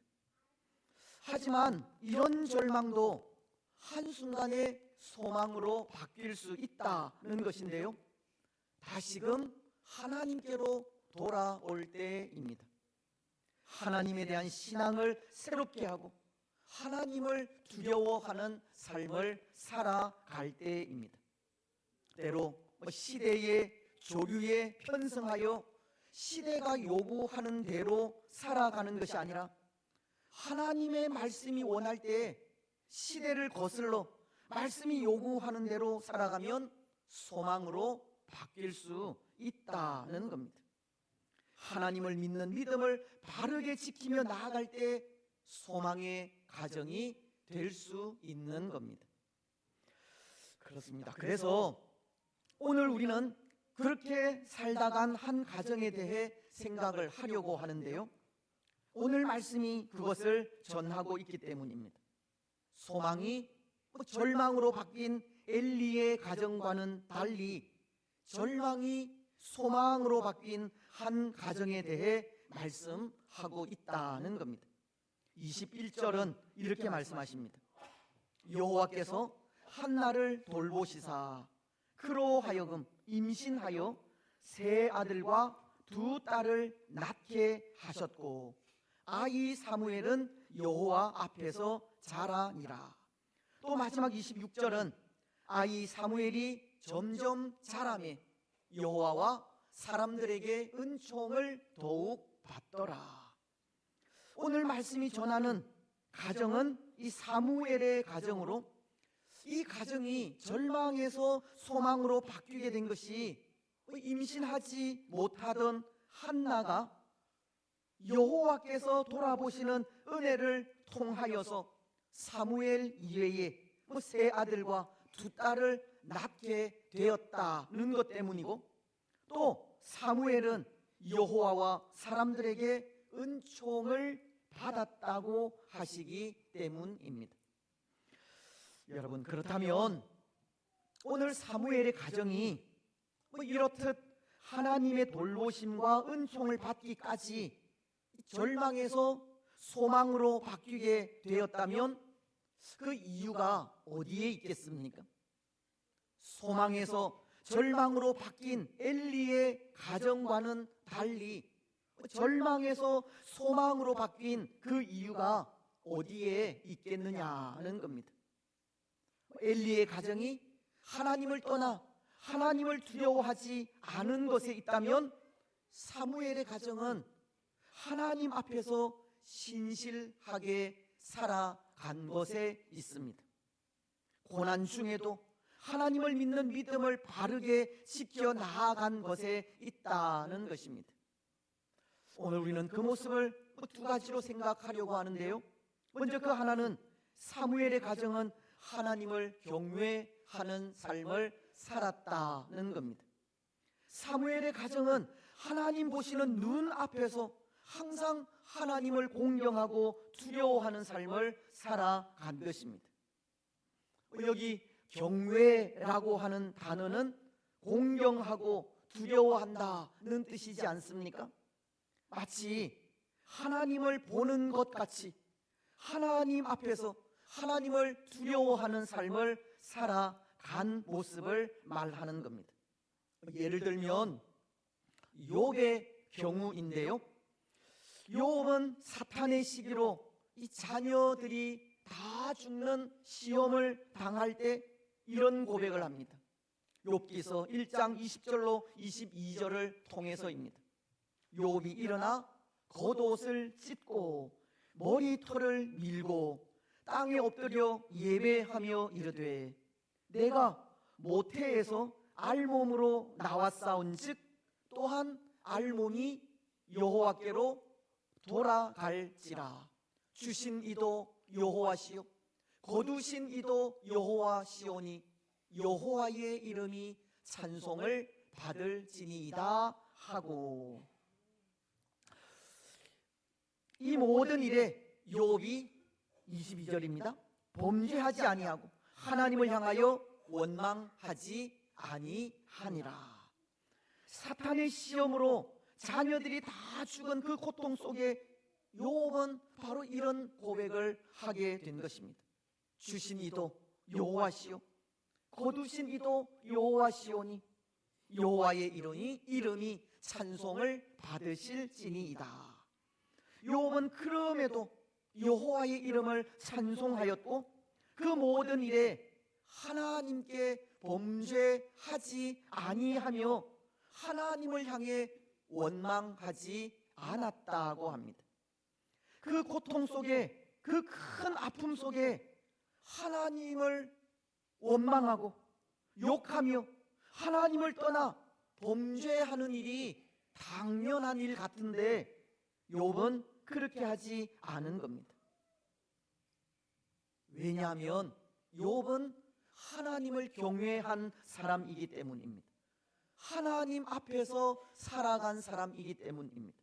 하지만 이런 절망도 한순간에 소망으로 바뀔 수 있다는 것인데요, 다시금 하나님께로 돌아올 때입니다. 하나님에 대한 신앙을 새롭게 하고 하나님을 두려워하는 삶을 살아갈 때입니다. 때로 시대의 조류에 편승하여 시대가 요구하는 대로 살아가는 것이 아니라 하나님의 말씀이 원할 때 시대를 거슬러 말씀이 요구하는 대로 살아가면 소망으로 바뀔 수 있다는 겁니다. 하나님을 믿는 믿음을 바르게 지키며 나아갈 때 소망의 가정이 될 수 있는 겁니다. 그렇습니다. 그래서 오늘 우리는 그렇게 살다 간 한 가정에 대해 생각을 하려고 하는데요, 오늘 말씀이 그것을 전하고 있기 때문입니다. 소망이 절망으로 바뀐 엘리의 가정과는 달리 절망이 소망으로 바뀐 한 가정에 대해 말씀하고 있다는 겁니다. 21절은 이렇게 말씀하십니다. 여호와께서 한나를 돌보시사 그로 하여금 임신하여 세 아들과 두 딸을 낳게 하셨고, 아이 사무엘은 여호와 앞에서 자라니라. 또 마지막 26절은 아이 사무엘이 점점 자라매 여호와와 사람들에게 은총을 더욱 받더라. 오늘 말씀이 전하는 가정은 이 사무엘의 가정으로, 이 가정이 절망에서 소망으로 바뀌게 된 것이 임신하지 못하던 한나가 여호와께서 돌아보시는 은혜를 통하여서 사무엘 이외에 세 아들과 두 딸을 낳게 되었다는 것 때문이고, 또 사무엘은 여호와와 사람들에게 은총을 받았다고 하시기 때문입니다. 여러분, 그렇다면 오늘 사무엘의 가정이 이렇듯 하나님의 돌보심과 은총을 받기까지 절망에서 소망으로 바뀌게 되었다면 그 이유가 어디에 있겠습니까? 소망에서 절망으로 바뀐 엘리의 가정과는 달리 절망에서 소망으로 바뀐 그 이유가 어디에 있겠느냐는 겁니다. 엘리의 가정이 하나님을 떠나 하나님을 두려워하지 않은 것에 있다면 사무엘의 가정은 하나님 앞에서 신실하게 살아간 것에 있습니다. 고난 중에도 하나님을 믿는 믿음을 바르게 지켜 나아간 것에 있다는 것입니다. 오늘 우리는 그 모습을 두 가지로 생각하려고 하는데요. 먼저 그 하나는 사무엘의 가정은 하나님을 경외하는 삶을 살았다는 겁니다. 사무엘의 가정은 하나님 보시는 눈 앞에서 항상 하나님을 공경하고 두려워하는 삶을 살아간 것입니다. 여기 경외라고 하는 단어는 공경하고 두려워한다는 뜻이지 않습니까? 마치 하나님을 보는 것 같이 하나님 앞에서 하나님을 두려워하는 삶을 살아간 모습을 말하는 겁니다. 예를 들면 욥의 경우인데요. 욥은 사탄의 시기로 이 자녀들이 다 죽는 시험을 당할 때 이런 고백을 합니다. 욥기서 1장 20절로 22절을 통해서입니다. 욥이 일어나 겉옷을 찢고 머리털을 밀고 땅에 엎드려 예배하며 이르되 내가 모태에서 알몸으로 나왔사온즉 또한 알몸이 여호와께로 돌아갈지라. 주신 이도 여호와시요 거두신 이도 여호와시오니 여호와의 이름이 찬송을 받을지니이다 하고, 이 모든 일에 욥이 22절입니다. 범죄하지 아니하고 하나님을 향하여 원망하지 아니하니라. 사탄의 시험으로 자녀들이 다 죽은 그 고통 속에 욥은 바로 이런 고백을 하게 된 것입니다. 주신 이도 여호와시요 거두신 이도 여호와시오니 여호와의 이름이 찬송을 받으실지니이다. 욥은 그럼에도 여호와의 이름을 찬송하였고 그 모든 일에 하나님께 범죄하지 아니하며 하나님을 향해 원망하지 않았다고 합니다. 그 고통 속에, 그 큰 아픔 속에 하나님을 원망하고 욕하며 하나님을 떠나 범죄하는 일이 당연한 일 같은데 욥은 그렇게 하지 않은 겁니다. 왜냐하면 욥은 하나님을 경외한 사람이기 때문입니다. 하나님 앞에서 살아간 사람이기 때문입니다.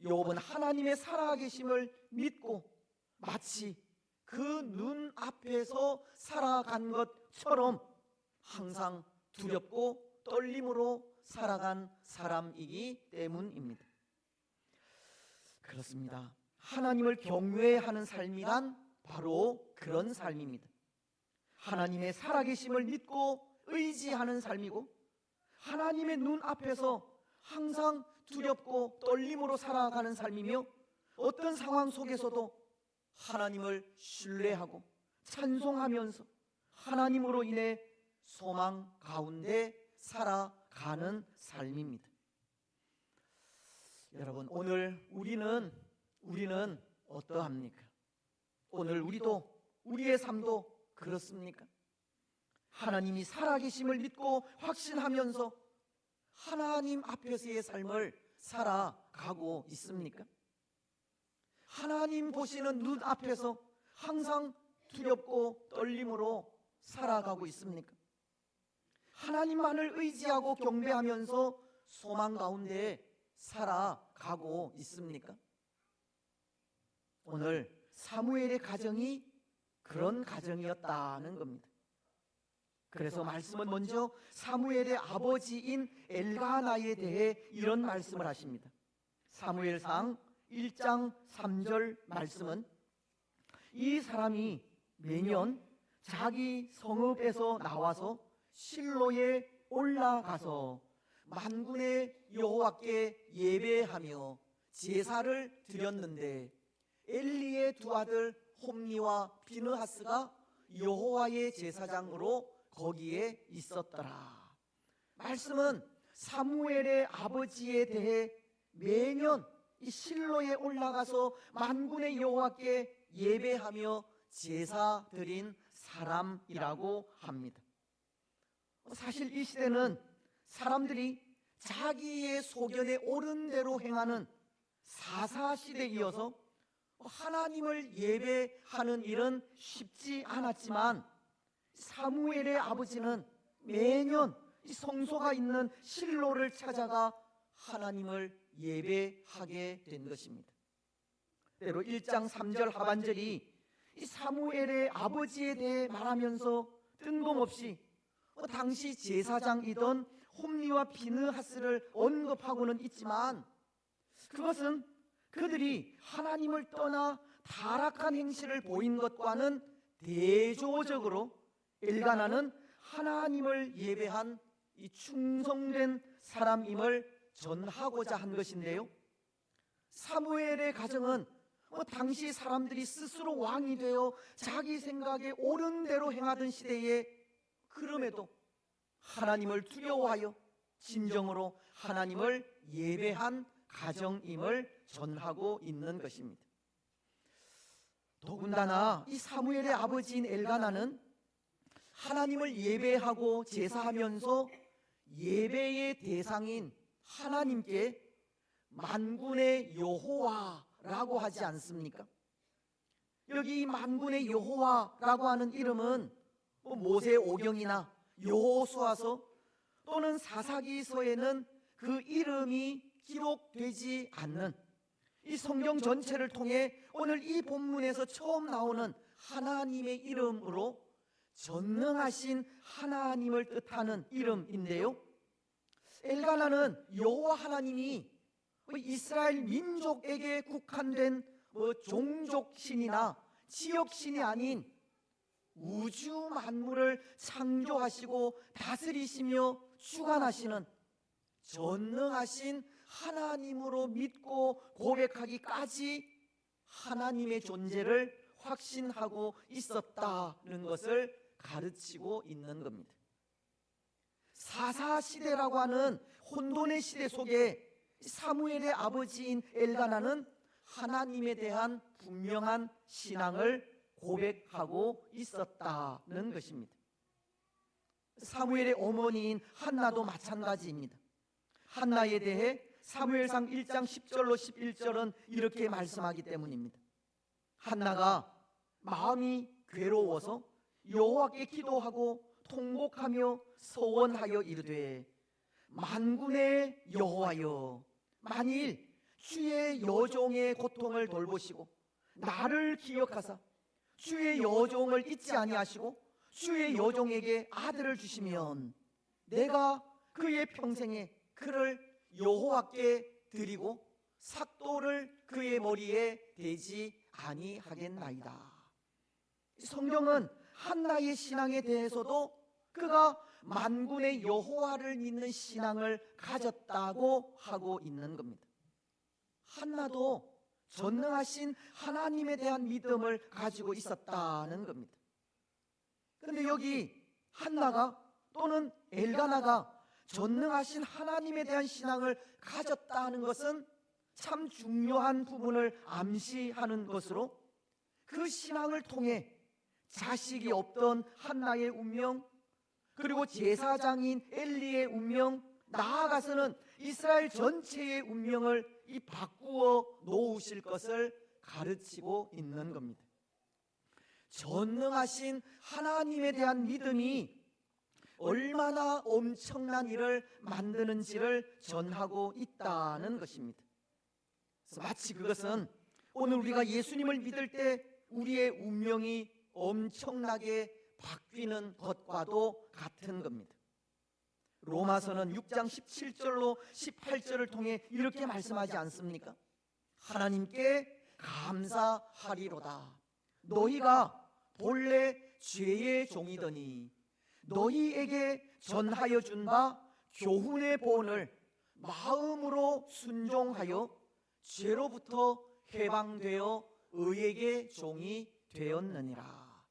욥은 하나님의 살아계심을 믿고 마치 그 눈 앞에서 살아간 것처럼 항상 두렵고 떨림으로 살아간 사람이기 때문입니다. 그렇습니다. 하나님을 경외하는 삶이란 바로 그런 삶입니다. 하나님의 살아계심을 믿고 의지하는 삶이고 하나님의 눈 앞에서 항상 두렵고 떨림으로 살아가는 삶이며 어떤 상황 속에서도 하나님을 신뢰하고 찬송하면서 하나님으로 인해 소망 가운데 살아가는 살아가는 삶입니다. 여러분, 오늘 우리는 어떠합니까? 오늘 우리의 삶도 그렇습니까? 하나님이 살아계심을 믿고 확신하면서 하나님 앞에서의 삶을 살아가고 있습니까? 하나님 보시는 눈 앞에서 항상 두렵고 떨림으로 살아가고 있습니까? 하나님만을 의지하고 경배하면서 소망 가운데 살아가고 있습니까? 오늘 사무엘의 가정이 그런 가정이었다는 겁니다. 그래서 말씀은 먼저 사무엘의 아버지인 엘가나에 대해 이런 말씀을 하십니다. 사무엘상 1장 3절 말씀은 이 사람이 매년 자기 성읍에서 나와서 실로에 올라가서 만군의 여호와께 예배하며 제사를 드렸는데 엘리의 두 아들 홈니와 비느하스가 여호와의 제사장으로 거기에 있었더라. 말씀은 사무엘의 아버지에 대해 매년 이 실로에 올라가서 만군의 여호와께 예배하며 제사 드린 사람이라고 합니다. 사실 이 시대는 사람들이 자기의 소견에 옳은 대로 행하는 사사시대이어서 하나님을 예배하는 일은 쉽지 않았지만 사무엘의 아버지는 매년 이 성소가 있는 실로를 찾아가 하나님을 예배하게 된 것입니다. 때로 1장 3절 하반절이 이 사무엘의 아버지에 대해 말하면서 뜬금없이 당시 제사장이던 홈리와 비느하스를 언급하고는 있지만 그것은 그들이 하나님을 떠나 타락한 행실을 보인 것과는 대조적으로 엘가나는 하나님을 예배한 이 충성된 사람임을 전하고자 한 것인데요. 사무엘의 가정은 당시 사람들이 스스로 왕이 되어 자기 생각에 옳은 대로 행하던 시대에 그럼에도 하나님을 두려워하여 진정으로 하나님을 예배한 가정임을 전하고 있는 것입니다. 더군다나 이 사무엘의 아버지인 엘가나는 하나님을 예배하고 제사하면서 예배의 대상인 하나님께 만군의 여호와라고 하지 않습니까? 여기 만군의 여호와라고 하는 이름은 모세오경이나 여호수아서 또는 사사기서에는 그 이름이 기록되지 않는 이 성경 전체를 통해 오늘 이 본문에서 처음 나오는 하나님의 이름으로 전능하신 하나님을 뜻하는 이름인데요. 엘가나는 여호와 하나님이 이스라엘 민족에게 국한된 종족신이나 지역신이 아닌 우주 만물을 창조하시고 다스리시며 주관하시는 전능하신 하나님으로 믿고 고백하기까지 하나님의 존재를 확신하고 있었다는 것을 가르치고 있는 겁니다. 사사시대라고 하는 혼돈의 시대 속에 사무엘의 아버지인 엘가나는 하나님에 대한 분명한 신앙을 고백하고 있었다는 것입니다. 사무엘의 어머니인 한나도 마찬가지입니다. 한나에 대해 사무엘상 1장 10절로 11절은 이렇게 말씀하기 때문입니다. 한나가 마음이 괴로워서 여호와께 기도하고 통곡하며 서원하여 이르되 만군의 여호와여, 만일 주의 여종의 고통을 돌보시고 나를 기억하사 주의 여종을 잊지 아니하시고 주의 여종에게 아들을 주시면 내가 그의 평생에 그를 여호와께 드리고 삭도를 그의 머리에 대지 아니하겠나이다. 성경은 한나의 신앙에 대해서도 그가 만군의 여호와를 믿는 신앙을 가졌다고 하고 있는 겁니다. 한나도 전능하신 하나님에 대한 믿음을 가지고 있었다는 겁니다. 그런데 여기 한나가 또는 엘가나가 전능하신 하나님에 대한 신앙을 가졌다는 것은 참 중요한 부분을 암시하는 것으로, 그 신앙을 통해 자식이 없던 한나의 운명, 그리고 제사장인 엘리의 운명, 나아가서는 이스라엘 전체의 운명을 바꾸어 놓으실 것을 가르치고 있는 겁니다. 전능하신 하나님에 대한 믿음이 얼마나 엄청난 일을 만드는지를 전하고 있다는 것입니다. 그래서 마치 그것은 오늘 우리가 예수님을 믿을 때 우리의 운명이 엄청나게 바뀌는 것과도 같은 겁니다. 로마서는 6장 17절로 18절을 통해 이렇게 말씀하지 않습니까? 하나님께 감사하리로다. 너희가 본래 죄의 종이더니 너희에게 전하여 준 바 교훈의 본을 마음으로 순종하여 죄로부터 해방되어 의에게 종이 되었느니라.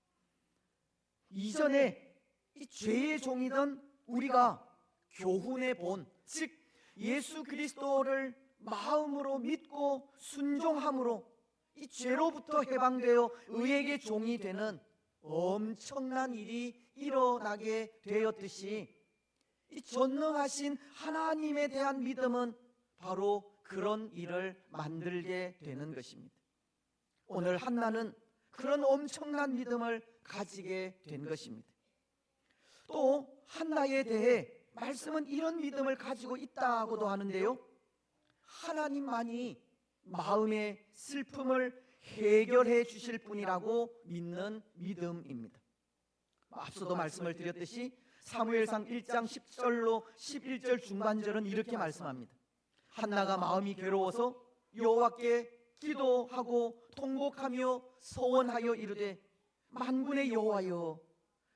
이전에 이 죄의 종이던 우리가 교훈의 본, 즉 예수 그리스도를 마음으로 믿고 순종함으로 이 죄로부터 해방되어 의에게 종이 되는 엄청난 일이 일어나게 되었듯이, 이 전능하신 하나님에 대한 믿음은 바로 그런 일을 만들게 되는 것입니다. 오늘 한나는 그런 엄청난 믿음을 가지게 된 것입니다. 또 한나에 대해 말씀은 이런 믿음을 가지고 있다고도 하는데요, 하나님만이 마음의 슬픔을 해결해 주실 분이라고 믿는 믿음입니다. 앞서도 말씀을 드렸듯이 사무엘상 1장 10절로 11절 중반절은 이렇게 말씀합니다. 한나가 마음이 괴로워서 여호와께 기도하고 통곡하며 서원하여 이르되, 만군의 여호와여,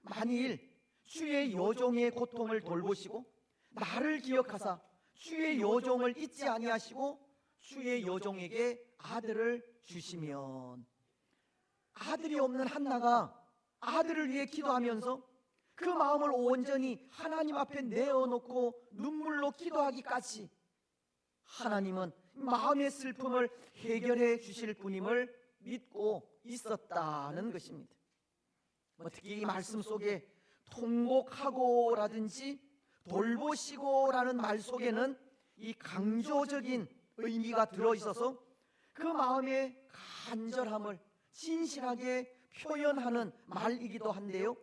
만일 주의 여종의 고통을 돌보시고 나를 기억하사 주의 여종을 잊지 아니하시고 주의 여종에게 아들을 주시면. 아들이 없는 한나가 아들을 위해 기도하면서 그 마음을 온전히 하나님 앞에 내어놓고 눈물로 기도하기까지 하나님은 마음의 슬픔을 해결해 주실 분임을 믿고 있었다는 것입니다. 특히 이 말씀 속에 통곡하고라든지 돌보시고라는 말 속에는 이 강조적인 의미가 들어있어서 그 마음의 간절함을 진실하게 표현하는 말이기도 한데요,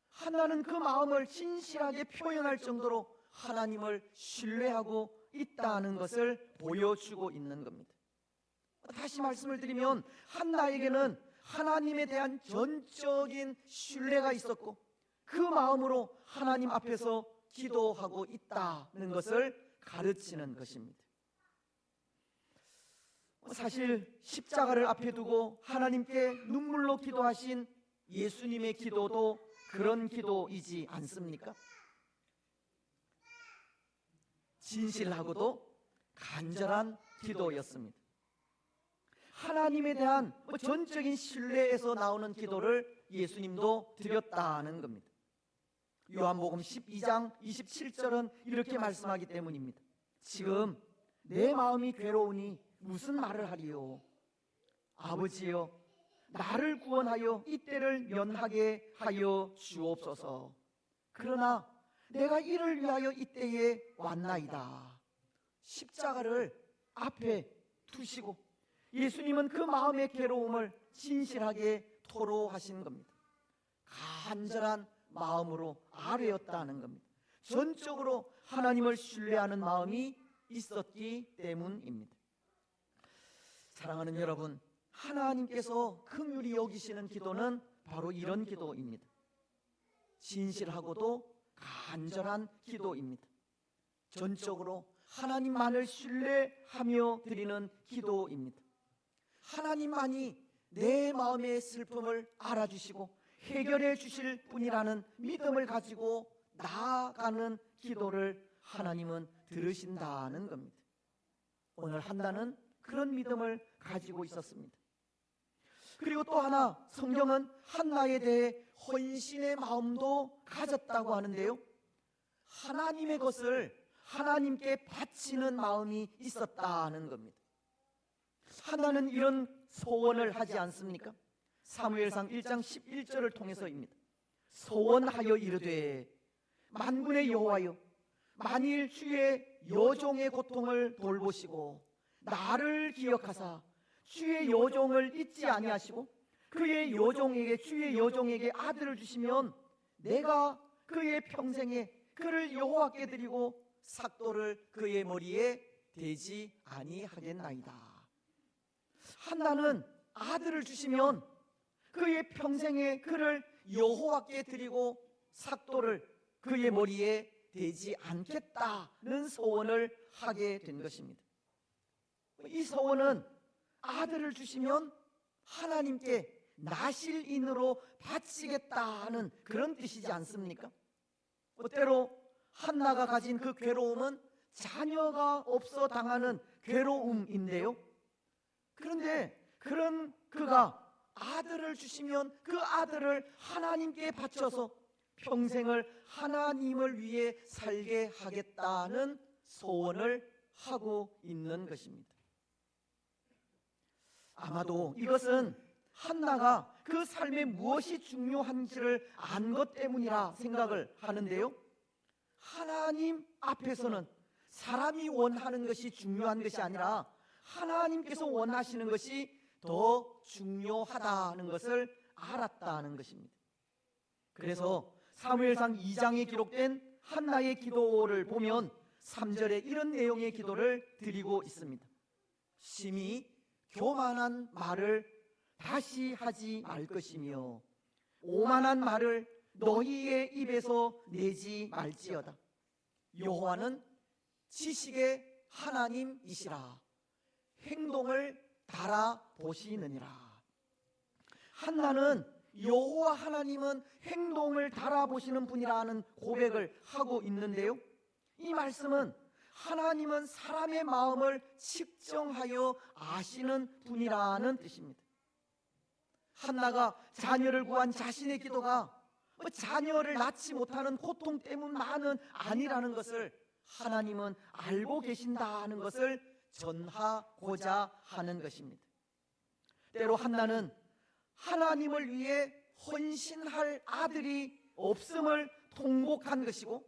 한나는 그 마음을 진실하게 표현할 정도로 하나님을 신뢰하고 있다는 것을 보여주고 있는 겁니다. 다시 말씀을 드리면 한나에게는 하나님에 대한 전적인 신뢰가 있었고 그 마음으로 하나님 앞에서 기도하고 있다는 것을 가르치는 것입니다. 사실 십자가를 앞에 두고 하나님께 눈물로 기도하신 예수님의 기도도 그런 기도이지 않습니까? 진실하고도 간절한 기도였습니다. 하나님에 대한 전적인 신뢰에서 나오는 기도를 예수님도 드렸다는 겁니다. 요한복음 12장 27절은 이렇게 말씀하기 때문입니다. 지금 내 마음이 괴로우니 무슨 말을 하리요? 아버지여, 나를 구원하여 이때를 면하게 하여 주옵소서. 그러나 내가 이를 위하여 이때에 왔나이다. 십자가를 앞에 두시고 예수님은 그 마음의 괴로움을 진실하게 토로하신 겁니다. 간절한 마음으로 아뢰었다는 겁니다. 전적으로 하나님을 신뢰하는 마음이 있었기 때문입니다. 사랑하는 여러분, 하나님께서 긍휼히 여기시는 기도는 바로 이런 기도입니다. 진실하고도 간절한 기도입니다. 전적으로 하나님만을 신뢰하며 드리는 기도입니다. 하나님만이 내 마음의 슬픔을 알아주시고 해결해 주실 분이라는 믿음을 가지고 나아가는 기도를 하나님은 들으신다는 겁니다. 오늘 한나는 그런 믿음을 가지고 있었습니다. 그리고 또 하나, 성경은 한나에 대해 헌신의 마음도 가졌다고 하는데요, 하나님의 것을 하나님께 바치는 마음이 있었다는 겁니다. 한나는 이런 소원을 하지 않습니까? 사무엘상 1장 11절을 통해서입니다. 소원하여 이르되 만군의 여호와여, 만일 주의 여종의 고통을 돌보시고 나를 기억하사 주의 여종을 잊지 아니하시고 그의 여종에게, 주의 여종에게 아들을 주시면 내가 그의 평생에 그를 여호와께 드리고 삭도를 그의 머리에 대지 아니하겠나이다. 한나는 아들을 주시면 그의 평생에 그를 여호와께 드리고 삭도를 그의 머리에 대지 않겠다는 소원을 하게 된 것입니다. 이 소원은 아들을 주시면 하나님께 나실인으로 바치겠다는 그런 뜻이지 않습니까? 때로 한나가 가진 그 괴로움은 자녀가 없어 당하는 괴로움인데요. 그런데 그런 그가 아들을 주시면 그 아들을 하나님께 바쳐서 평생을 하나님을 위해 살게 하겠다는 소원을 하고 있는 것입니다. 아마도 이것은 한나가 그 삶에 무엇이 중요한지를 안 것 때문이라 생각을 하는데요. 하나님 앞에서는 사람이 원하는 것이 중요한 것이 아니라 하나님께서 원하시는 것이 더 중요하다는 것을 알았다는 것입니다. 그래서 사무엘상 2장에 기록된 한나의 기도를 보면 3절에 이런 내용의 기도를 드리고 있습니다. 심히 교만한 말을 다시 하지 말 것이며 오만한 말을 너희의 입에서 내지 말지어다. 여호와는 지식의 하나님이시라. 행동을 달아보시느니라. 한나는 여호와 하나님은 행동을 달아보시는 분이라는 고백을 하고 있는데요. 이 말씀은 하나님은 사람의 마음을 측정하여 아시는 분이라는 뜻입니다. 한나가 자녀를 구한 자신의 기도가 자녀를 낳지 못하는 고통 때문만은 아니라는 것을 하나님은 알고 계신다는 것을 전하고자 하는 것입니다. 때로 한나는 하나님을 위해 헌신할 아들이 없음을 통곡한 것이고,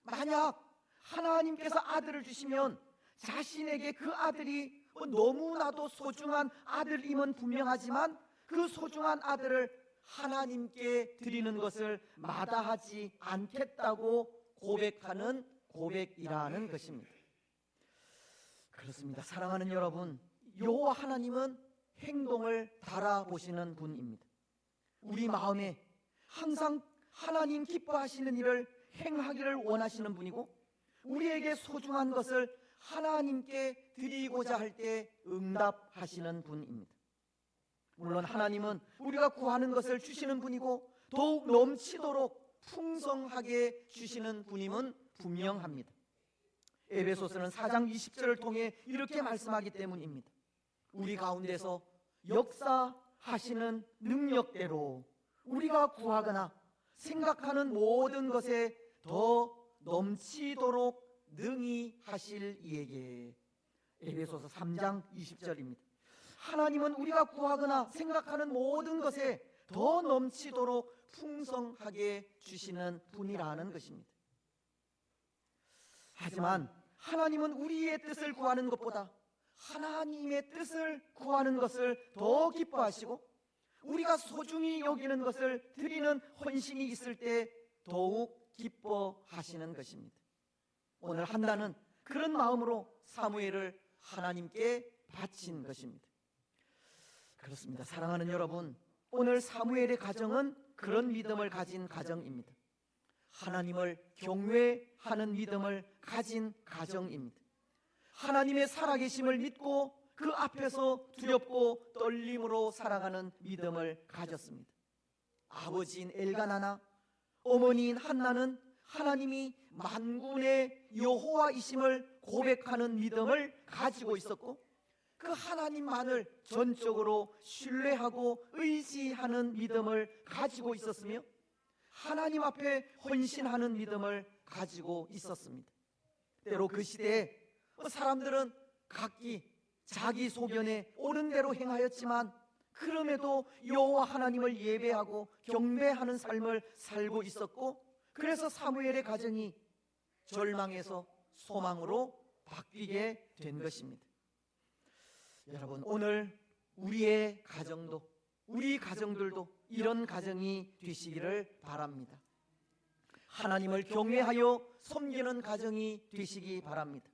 만약 하나님께서 아들을 주시면 자신에게 그 아들이 너무나도 소중한 아들임은 분명하지만 그 소중한 아들을 하나님께 드리는 것을 마다하지 않겠다고 고백하는 고백이라는 것입니다. 그렇습니다. 사랑하는 여러분, 여호와 하나님은 행동을 달아보시는 분입니다. 우리 마음에 항상 하나님 기뻐하시는 일을 행하기를 원하시는 분이고, 우리에게 소중한 것을 하나님께 드리고자 할 때 응답하시는 분입니다. 물론 하나님은 우리가 구하는 것을 주시는 분이고 더욱 넘치도록 풍성하게 주시는 분임은 분명합니다. 에베소서는 4장 20절을 통해 이렇게 말씀하기 때문입니다. 우리 가운데서 역사하시는 능력대로 우리가 구하거나 생각하는 모든 것에 더 넘치도록 능히 하실 이에게. 에베소서 3장 20절입니다. 하나님은 우리가 구하거나 생각하는 모든 것에 더 넘치도록 풍성하게 주시는 분이라는 것입니다. 하지만 하나님은 우리의 뜻을 구하는 것보다 하나님의 뜻을 구하는 것을 더 기뻐하시고, 우리가 소중히 여기는 것을 드리는 헌신이 있을 때 더욱 기뻐하시는 것입니다. 오늘 한나는 그런 마음으로 사무엘을 하나님께 바친 것입니다. 그렇습니다. 사랑하는 여러분, 오늘 사무엘의 가정은 그런 믿음을 가진 가정입니다. 하나님을 경외하는 믿음을 가진 가정입니다. 하나님의 살아계심을 믿고 그 앞에서 두렵고 떨림으로 살아가는 믿음을 가졌습니다. 아버지인 엘가나나 어머니인 한나는 하나님이 만군의 여호와이심을 고백하는 믿음을 가지고 있었고, 그 하나님만을 전적으로 신뢰하고 의지하는 믿음을 가지고 있었으며, 하나님 앞에 헌신하는 믿음을 가지고 있었습니다. 때로 그 시대에 사람들은 각기 자기 소견에 옳은 대로 행하였지만 그럼에도 여호와 하나님을 예배하고 경배하는 삶을 살고 있었고, 그래서 사무엘의 가정이 절망에서 소망으로 바뀌게 된 것입니다. 여러분, 오늘 우리의 가정도, 우리 가정들도 이런 가정이 되시기를 바랍니다. 하나님을 경외하여 섬기는 가정이 되시기 바랍니다.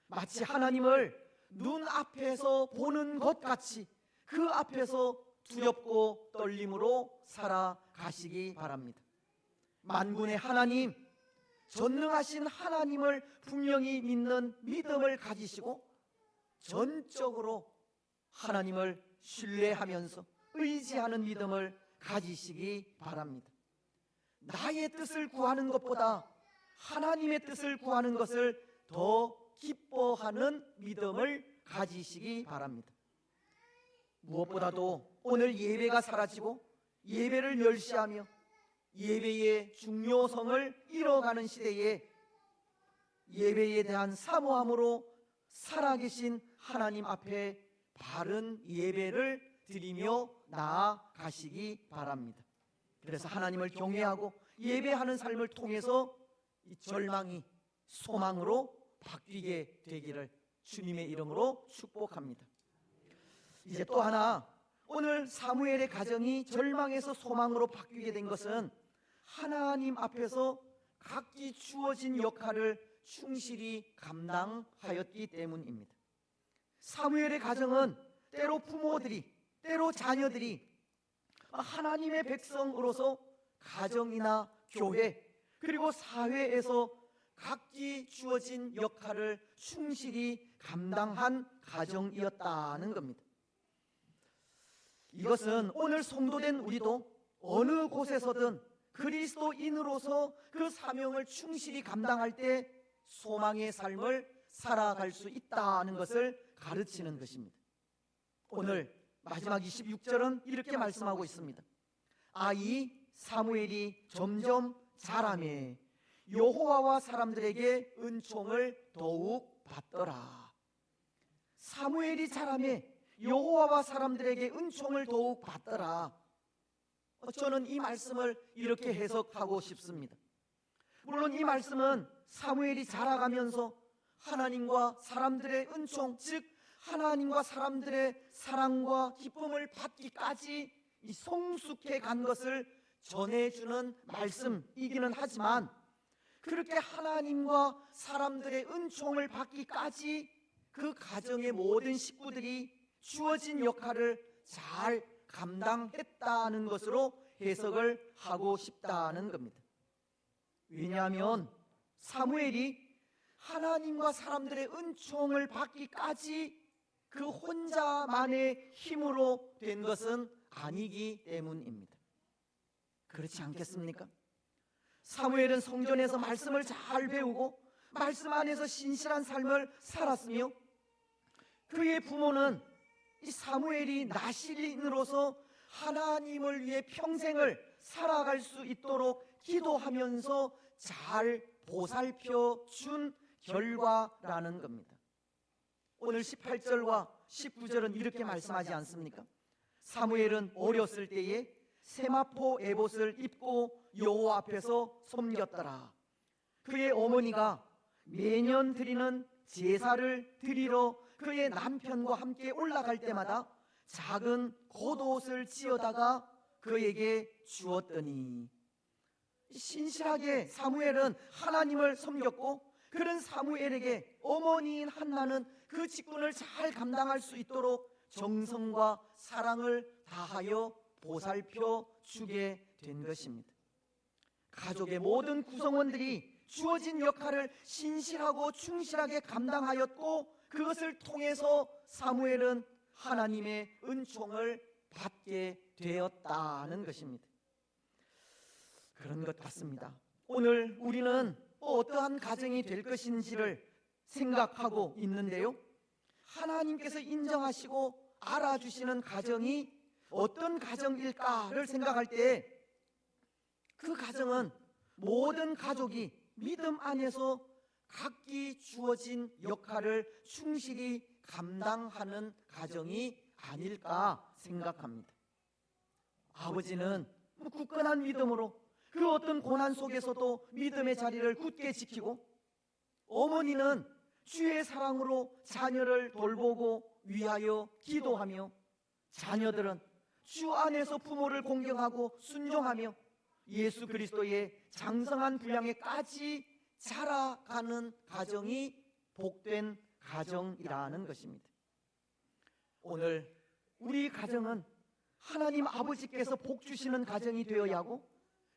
마치 하나님을 눈앞에서 보는 것 같이 그 앞에서 두렵고 떨림으로 살아가시기 바랍니다. 만군의 하나님, 전능하신 하나님을 분명히 믿는 믿음을 가지시고 전적으로 하나님을 신뢰하면서 의지하는 믿음을 가지시기 바랍니다. 나의 뜻을 구하는 것보다 하나님의 뜻을 구하는 것을 더 기뻐하는 믿음을 가지시기 바랍니다. 무엇보다도 오늘 예배가 사라지고 예배를 멸시하며 예배의 중요성을 잃어가는 시대에 예배에 대한 사모함으로 살아계신 하나님 앞에 바른 예배를 드리며 나아가시기 바랍니다. 그래서 하나님을 경외하고 예배하는 삶을 통해서 이 절망이 소망으로 바뀌게 되기를 주님의 이름으로 축복합니다. 이제 또 하나, 오늘 사무엘의 가정이 절망에서 소망으로 바뀌게 된 것은 하나님 앞에서 각기 주어진 역할을 충실히 감당하였기 때문입니다. 사무엘의 가정은 때로 부모들이, 때로 자녀들이 하나님의 백성으로서 가정이나 교회 그리고 사회에서 각기 주어진 역할을 충실히 감당한 가정이었다는 겁니다. 이것은 오늘 성도된 우리도 어느 곳에서든 그리스도인으로서 그 사명을 충실히 감당할 때 소망의 삶을 살아갈 수 있다는 것을 가르치는 것입니다. 오늘 마지막 26절은 이렇게 말씀하고 있습니다. 아이 사무엘이 점점 자라매 여호와와 사람들에게 은총을 더욱 받더라. 사무엘이 자라매 여호와와 사람들에게 은총을 더욱 받더라. 저는 이 말씀을 이렇게 해석하고 싶습니다. 물론 이 말씀은 사무엘이 자라가면서 하나님과 사람들의 은총, 즉 하나님과 사람들의 사랑과 기쁨을 받기까지 이 성숙해 간 것을 전해주는 말씀이기는 하지만, 그렇게 하나님과 사람들의 은총을 받기까지 그 가정의 모든 식구들이 주어진 역할을 잘 감당했다는 것으로 해석을 하고 싶다는 겁니다. 왜냐하면 사무엘이 하나님과 사람들의 은총을 받기까지 그 혼자만의 힘으로 된 것은 아니기 때문입니다. 그렇지 않겠습니까? 사무엘은 성전에서 말씀을 잘 배우고 말씀 안에서 신실한 삶을 살았으며, 그의 부모는 이 사무엘이 나실인으로서 하나님을 위해 평생을 살아갈 수 있도록 기도하면서 잘 보살펴 준 결과라는 겁니다. 오늘 18절과 19절은 이렇게 말씀하지 않습니까? 사무엘은 어렸을 때에 세마포 에봇을 입고 여호와 앞에서 섬겼더라. 그의 어머니가 매년 드리는 제사를 드리러 그의 남편과 함께 올라갈 때마다 작은 겉옷을 지어다가 그에게 주었더니, 신실하게 사무엘은 하나님을 섬겼고, 그런 사무엘에게 어머니인 한나는 그 직분을 잘 감당할 수 있도록 정성과 사랑을 다하여 보살펴 주게 된 것입니다. 가족의 모든 구성원들이 주어진 역할을 신실하고 충실하게 감당하였고, 그것을 통해서 사무엘은 하나님의 은총을 받게 되었다는 것입니다. 그런 것 같습니다. 오늘 우리는 어떠한 가정이 될 것인지를 생각하고 있는데요, 하나님께서 인정하시고 알아주시는 가정이 어떤 가정일까를 생각할 때 그 가정은 모든 가족이 믿음 안에서 각기 주어진 역할을 충실히 감당하는 가정이 아닐까 생각합니다. 아버지는 굳건한 믿음으로 그 어떤 고난 속에서도 믿음의 자리를 굳게 지키고, 어머니는 주의 사랑으로 자녀를 돌보고 위하여 기도하며, 자녀들은 주 안에서 부모를 공경하고 순종하며 예수 그리스도의 장성한 분량에까지 자라가는 가정이 복된 가정이라는 것입니다. 오늘 우리 가정은 하나님 아버지께서 복 주시는 가정이 되어야 하고,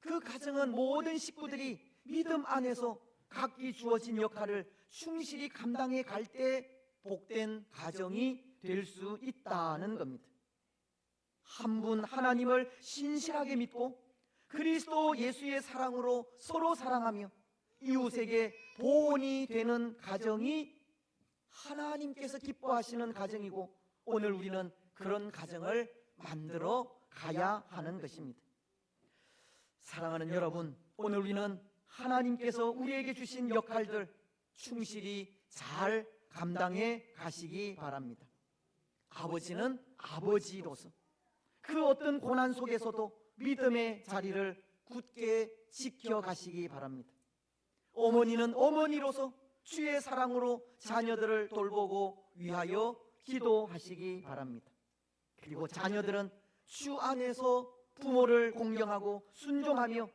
그 가정은 모든 식구들이 믿음 안에서 각기 주어진 역할을 충실히 감당해 갈 때 복된 가정이 될 수 있다는 겁니다. 한 분 하나님을 신실하게 믿고 그리스도 예수의 사랑으로 서로 사랑하며 이웃에게 보온이 되는 가정이 하나님께서 기뻐하시는 가정이고, 오늘 우리는 그런 가정을 만들어 가야 하는 것입니다. 사랑하는 여러분, 오늘 우리는 하나님께서 우리에게 주신 역할들 충실히 잘 감당해 가시기 바랍니다. 아버지는 아버지로서 그 어떤 고난 속에서도 믿음의 자리를 굳게 지켜가시기 바랍니다. 어머니는 어머니로서 주의 사랑으로 자녀들을 돌보고 위하여 기도하시기 바랍니다. 그리고 자녀들은 주 안에서 부모를 공경하고 순종하며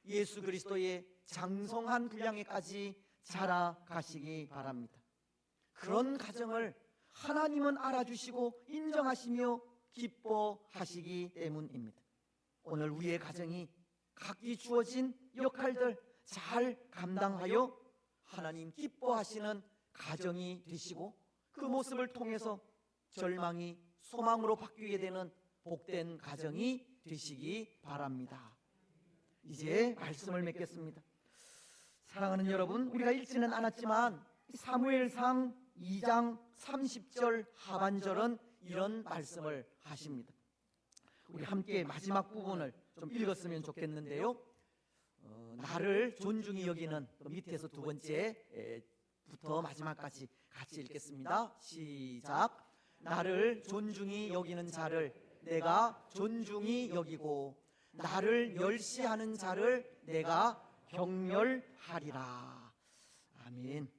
예수 그리스도의 장성한 분량에까지 자라가시기 바랍니다. 그런 가정을 하나님은 알아주시고 인정하시며 기뻐하시기 때문입니다. 오늘 우리의 가정이 각기 주어진 역할들 잘 감당하여 하나님 기뻐하시는 가정이 되시고, 그 모습을 통해서 절망이 소망으로 바뀌게 되는 복된 가정이 되시기 바랍니다. 이제 말씀을 맺겠습니다. 사랑하는 여러분, 우리가 읽지는 않았지만 사무엘상 2장 30절 하반절은 이런 말씀을 하십니다. 우리 함께 마지막 부분을 좀 읽었으면 좋겠는데요. 나를 존중히 여기는, 밑에서 두 번째부터 마지막까지 같이 읽겠습니다. 시작. 나를 존중히 여기는 자를 내가 존중히 여기고 나를 멸시하는 자를 내가 경멸하리라. 아멘.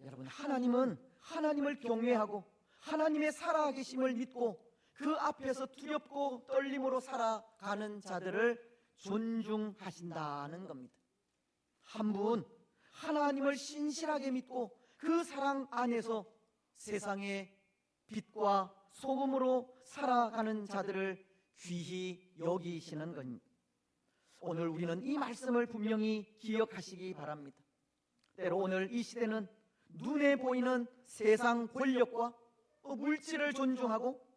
여러분, 하나님은 하나님을 경외하고 하나님의 살아계심을 믿고 그 앞에서 두렵고 떨림으로 살아가는 자들을 존중하신다는 겁니다. 한 분 하나님을 신실하게 믿고 그 사랑 안에서 세상의 빛과 소금으로 살아가는 자들을 귀히 여기시는 겁니다. 오늘 우리는 이 말씀을 분명히 기억하시기 바랍니다. 때로 오늘 이 시대는 눈에 보이는 세상 권력과 물질을 존중하고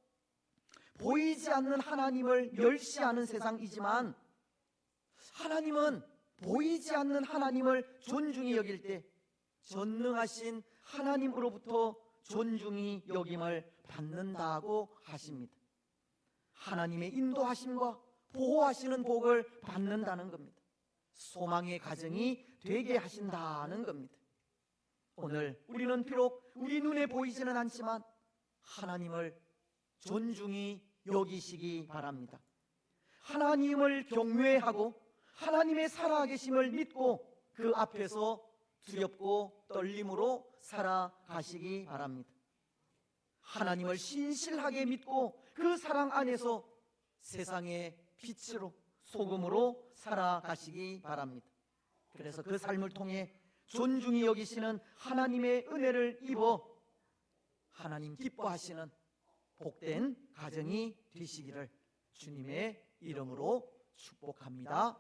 보이지 않는 하나님을 멸시하는 세상이지만, 하나님은 보이지 않는 하나님을 존중히 여길 때 전능하신 하나님으로부터 존중히 여김을 받는다고 하십니다. 하나님의 인도하심과 보호하시는 복을 받는다는 겁니다. 소망의 가정이 되게 하신다는 겁니다. 오늘 우리는 비록 우리 눈에 보이지는 않지만 하나님을 존중히 여기시기 바랍니다. 하나님을 경외하고 하나님의 살아계심을 믿고 그 앞에서 두렵고 떨림으로 살아가시기 바랍니다. 하나님을 신실하게 믿고 그 사랑 안에서 세상의 빛으로 소금으로 살아가시기 바랍니다. 그래서 그 삶을 통해 존중히 여기시는 하나님의 은혜를 입어 하나님 기뻐하시는 복된 가정이 되시기를 주님의 이름으로 축복합니다.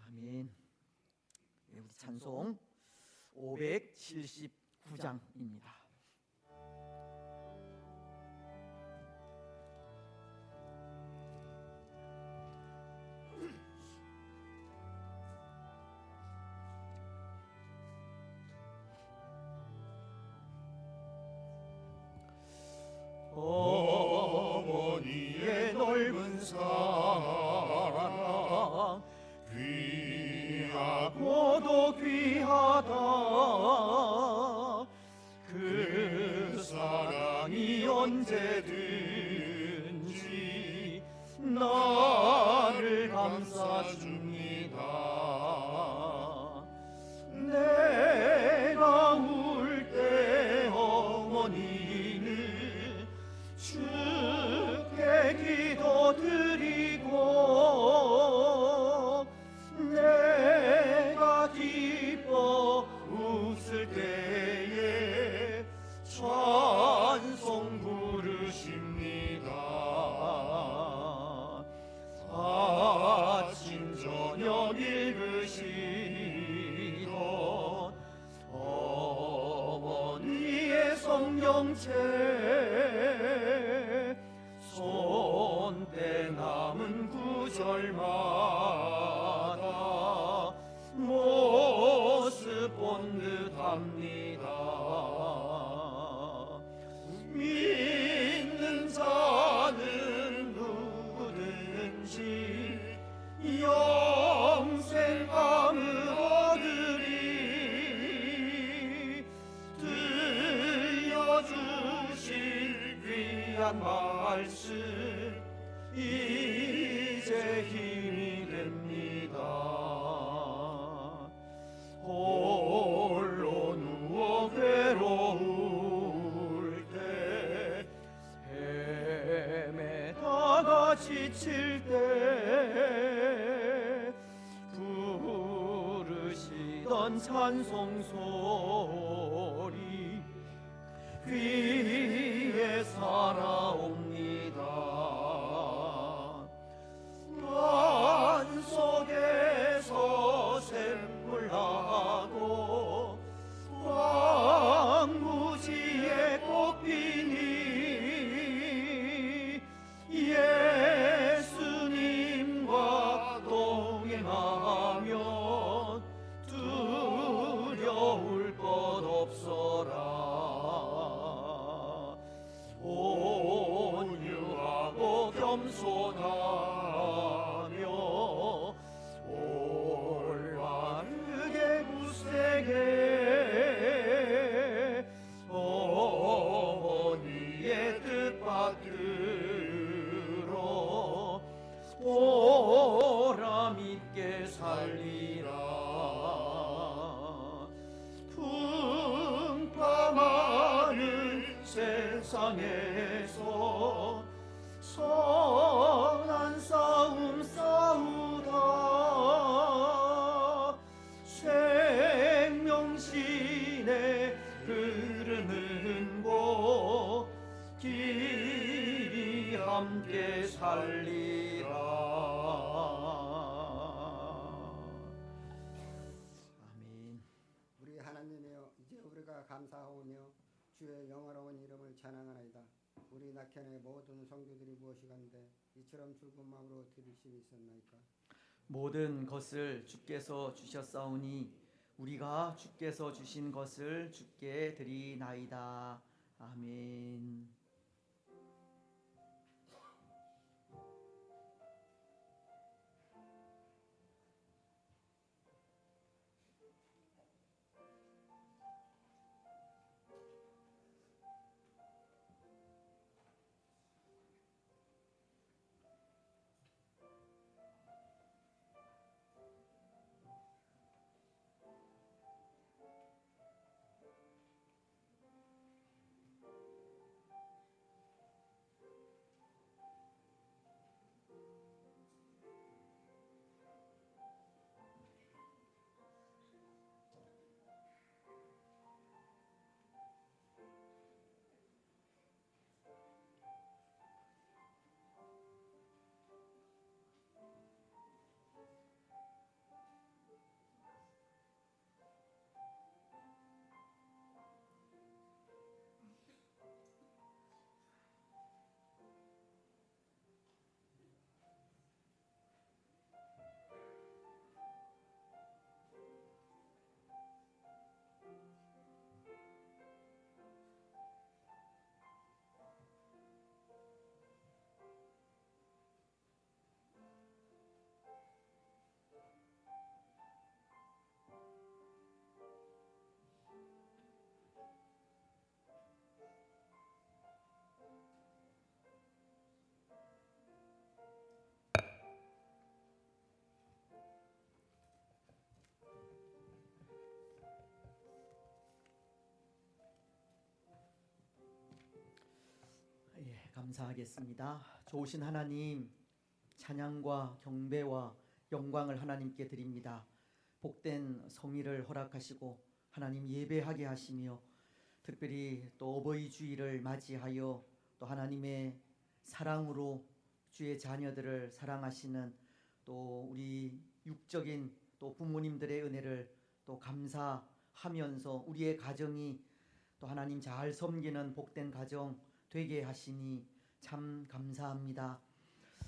아멘. 우리 찬송 579장입니다. 어머니의 넓은 사랑 귀한 귀하고도 귀하다. 그 사랑이 언제든지 나를 감싸줍니다. 내가 울 때 어머니는 주께 기도드리고, 내가 기뻐 웃을 때에 찬송 부르십니다. 아침 저녁 읽으시던 어머니의 성경책, 손때 남은 구절마다 모습 본 듯합니다. 믿는 자는 누구든지 영생함을 얻으리. 들려주신 귀한 말씀 이제 힘이 됩니다. 홀로 누워 괴로울 때, 헤매다가 지칠 때 부르시던 찬송 소리 귀에 살아옵니다. 만 속에서 샘물나고 황무지에 꽃피니 예수님과 동행하면 두려울 것 없어라. 온유하고 겸손하며 올바르게 굳세게 어머니의 뜻 받들어 보람 있게 살리라. 풍파많은 세상에서 선한 싸움 싸우다 생명신에 흐르는 곳 길이 함께 살리라. 아멘. 우리 하나님이여, 이제 우리가 감사하오며 주의 영화로운 이름을 찬양하나이다. 우리 낙현의 모든 성도들이 무엇이간데 이처럼 붉은 마음으로 드릴 수 있었나이까? 모든 것을 주께서 주셨사오니 우리가 주께서 주신 것을 주께 드리나이다. 아멘. 감사하겠습니다. 좋으신 하나님, 찬양과 경배와 영광을 하나님께 드립니다. 복된 성의를 허락하시고 하나님 예배하게 하시며 특별히 또 어버이 주일을 맞이하여 또 하나님의 사랑으로 주의 자녀들을 사랑하시는 또 우리 육적인 또 부모님들의 은혜를 또 감사하면서 우리의 가정이 또 하나님 잘 섬기는 복된 가정 되게 하시니 참 감사합니다.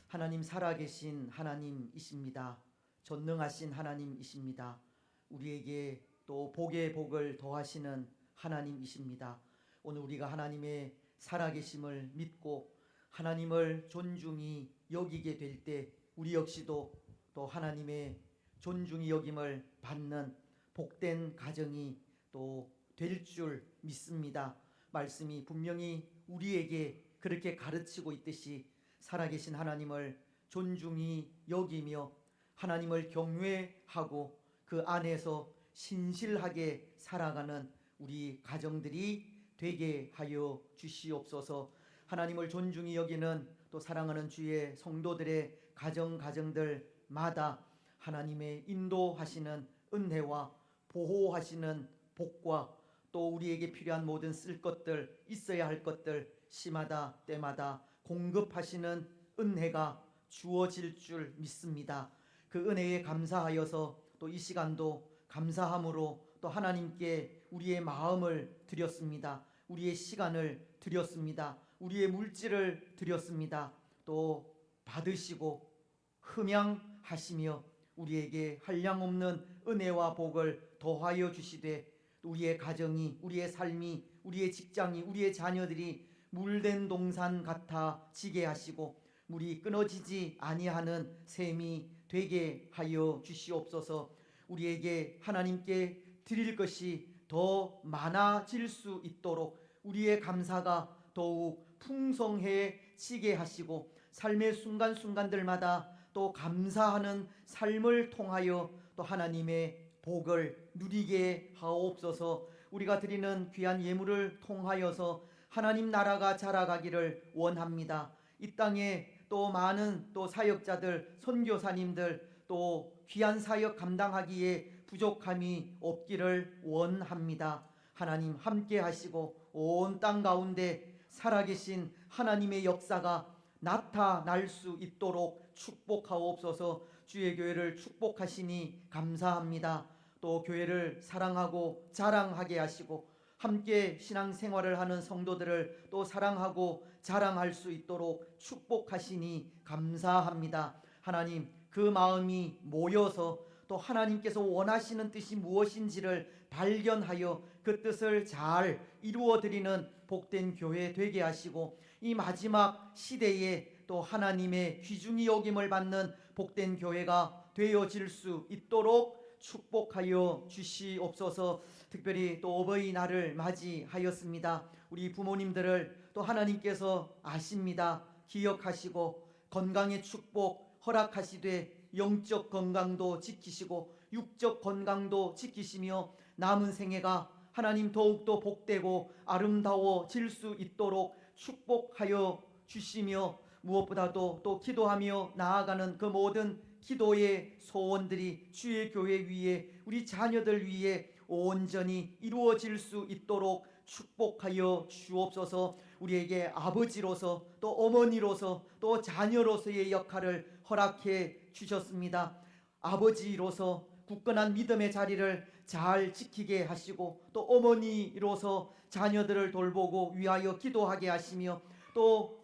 하나님 살아계신 하나님이십니다. 전능하신 하나님이십니다. 우리에게 또 복의 복을 더하시는 하나님이십니다. 오늘 우리가 하나님의 살아계심을 믿고 하나님을 존중히 여기게 될 때 우리 역시도 또 하나님의 존중히 여김을 받는 복된 가정이 또 될 줄 믿습니다. 말씀이 분명히 우리에게 그렇게 가르치고 있듯이 살아계신 하나님을 존중히 여기며 하나님을 경외하고 그 안에서 신실하게 살아가는 우리 가정들이 되게 하여 주시옵소서. 하나님을 존중히 여기는 또 사랑하는 주의 성도들의 가정들마다 하나님의 인도하시는 은혜와 보호하시는 복과 또 우리에게 필요한 모든 쓸 것들, 있어야 할 것들 시마다 때마다 공급하시는 은혜가 주어질 줄 믿습니다. 그 은혜에 감사하여서 또 이 시간도 감사함으로 또 하나님께 우리의 마음을 드렸습니다. 우리의 시간을 드렸습니다. 우리의 물질을 드렸습니다. 또 받으시고 흠양하시며 우리에게 한량없는 은혜와 복을 더하여 주시되 우리의 가정이, 우리의 삶이, 우리의 직장이, 우리의 자녀들이 물된 동산 같아지게 하시고 물이 끊어지지 아니하는 셈이 되게 하여 주시옵소서. 우리에게 하나님께 드릴 것이 더 많아질 수 있도록 우리의 감사가 더욱 풍성해지게 하시고 삶의 순간순간들마다 또 감사하는 삶을 통하여 또 하나님의 복을 누리게 하옵소서. 우리가 드리는 귀한 예물을 통하여서 하나님 나라가 자라가기를 원합니다. 이 땅에 또 많은 또 사역자들, 선교사님들 또 귀한 사역 감당하기에 부족함이 없기를 원합니다. 하나님 함께 하시고 온 땅 가운데 살아계신 하나님의 역사가 나타날 수 있도록 축복하옵소서. 주의 교회를 축복하시니 감사합니다. 또 교회를 사랑하고 자랑하게 하시고 함께 신앙생활을 하는 성도들을 또 사랑하고 자랑할 수 있도록 축복하시니 감사합니다. 하나님 그 마음이 모여서 또 하나님께서 원하시는 뜻이 무엇인지를 발견하여 그 뜻을 잘 이루어드리는 복된 교회 되게 하시고 이 마지막 시대에 또 하나님의 귀중히 여김을 받는 복된 교회가 되어질 수 있도록 축복하여 주시옵소서. 특별히 또 어버이날을 맞이하였습니다. 우리 부모님들을 또 하나님께서 아십니다. 기억하시고 건강의 축복 허락하시되 영적 건강도 지키시고 육적 건강도 지키시며 남은 생애가 하나님 더욱더 복되고 아름다워질 수 있도록 축복하여 주시며 무엇보다도 또 기도하며 나아가는 그 모든 기도의 소원들이 주의 교회 위에 우리 자녀들 위에 온전히 이루어질 수 있도록 축복하여 주옵소서. 우리에게 아버지로서 또 어머니로서 또 자녀로서의 역할을 허락해 주셨습니다. 아버지로서 굳건한 믿음의 자리를 잘 지키게 하시고 또 어머니로서 자녀들을 돌보고 위하여 기도하게 하시며 또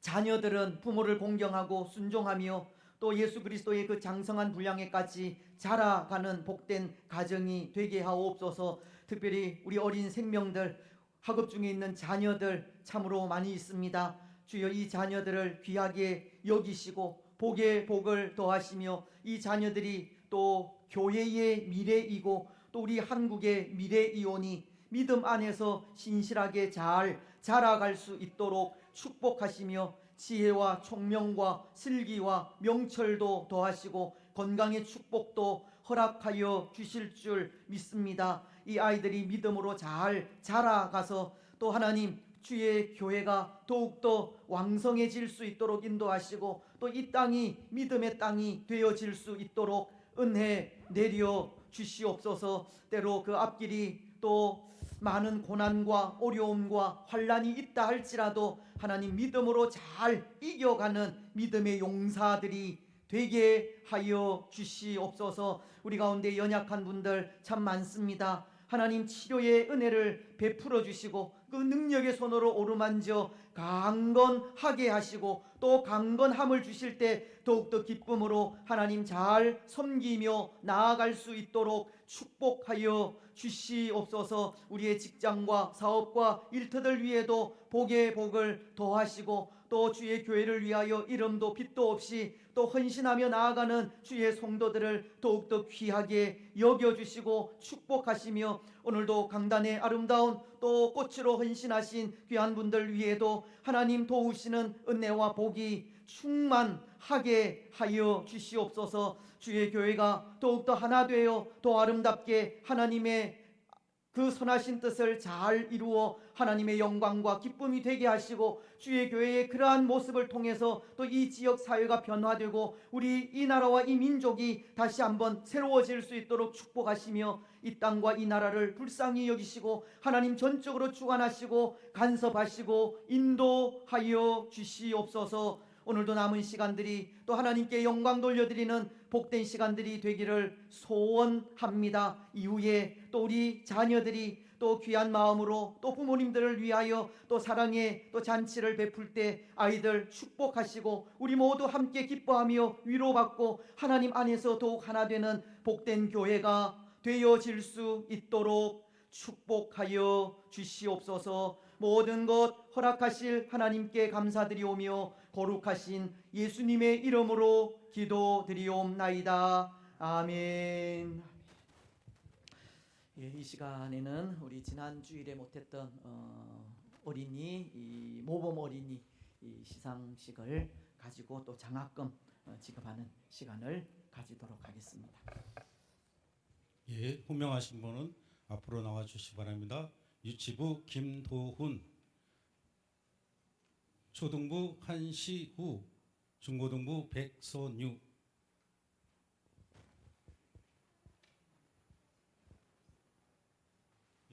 자녀들은 부모를 공경하고 순종하며 또 예수 그리스도의 그 장성한 분량에까지 자라가는 복된 가정이 되게 하옵소서. 특별히 우리 어린 생명들 학업 중에 있는 자녀들 참으로 많이 있습니다. 주여 이 자녀들을 귀하게 여기시고 복의 복을 더하시며 이 자녀들이 또 교회의 미래이고 또 우리 한국의 미래이오니 믿음 안에서 신실하게 잘 자라갈 수 있도록 축복하시며 지혜와 총명과 슬기와 명철도 더하시고 건강의 축복도 허락하여 주실 줄 믿습니다. 이 아이들이 믿음으로 잘 자라가서 또 하나님 주의 교회가 더욱더 왕성해질 수 있도록 인도하시고 또 이 땅이 믿음의 땅이 되어질 수 있도록 은혜 내려 주시옵소서. 때로 그 앞길이 또 많은 고난과 어려움과 환란이 있다 할지라도 하나님 믿음으로 잘 이겨가는 믿음의 용사들이 되게 하여 주시옵소서. 우리 가운데 연약한 분들 참 많습니다. 하나님 치료의 은혜를 베풀어 주시고 그 능력의 손으로 오르만져 강건하게 하시고 또 강건함을 주실 때 더욱더 기쁨으로 하나님 잘 섬기며 나아갈 수 있도록 축복하여 주시옵소서. 우리의 직장과 사업과 일터들 위에도 복의 복을 더하시고 또 주의 교회를 위하여 이름도 빛도 없이 또 헌신하며 나아가는 주의 성도들을 더욱더 귀하게 여겨주시고 축복하시며 오늘도 강단의 아름다운 또 꽃으로 헌신하신 귀한 분들 위에도 하나님 도우시는 은혜와 복이 충만하게 하여 주시옵소서. 주의 교회가 더욱더 하나 되어 더 아름답게 하나님의 그 선하신 뜻을 잘 이루어 하나님의 영광과 기쁨이 되게 하시고 주의 교회의 그러한 모습을 통해서 또 이 지역 사회가 변화되고 우리 이 나라와 이 민족이 다시 한번 새로워질 수 있도록 축복하시며 이 땅과 이 나라를 불쌍히 여기시고 하나님 전적으로 주관하시고 간섭하시고 인도하여 주시옵소서. 오늘도 남은 시간들이 또 하나님께 영광 돌려드리는 복된 시간들이 되기를 소원합니다. 이후에 또 우리 자녀들이 또 귀한 마음으로 또 부모님들을 위하여 또 사랑의 또 잔치를 베풀 때 아이들 축복하시고 우리 모두 함께 기뻐하며 위로받고 하나님 안에서 더욱 하나 되는 복된 교회가 되어질 수 있도록 축복하여 주시옵소서. 모든 것 허락하실 하나님께 감사드리오며 거룩하신 예수님의 이름으로 기도드리옵나이다. 아멘. 이 시간에는 우리 지난 주일에 못했던 어린이 이 모범 어린이 이 시상식을 가지고 또 장학금 지급하는 시간을 가지도록 하겠습니다. 예, 호명하신 분은 앞으로 나와 주시기 바랍니다. 유치부 김도훈, 초등부 한시후, 중고등부 백선유.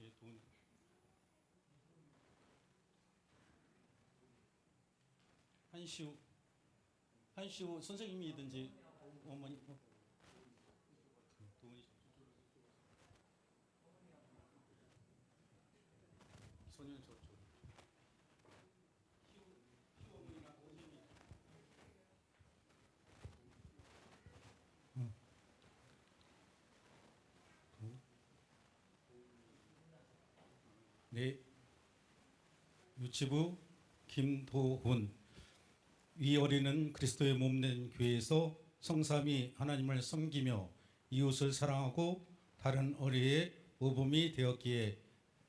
예, 한시후 선생님이든지 어머니. 소년 저쪽. 네. 유치부 김도훈. 이 어린은 그리스도의 몸된 교회에서 성삼위 하나님을 섬기며 이웃을 사랑하고 다른 어린이의 모범이 되었기에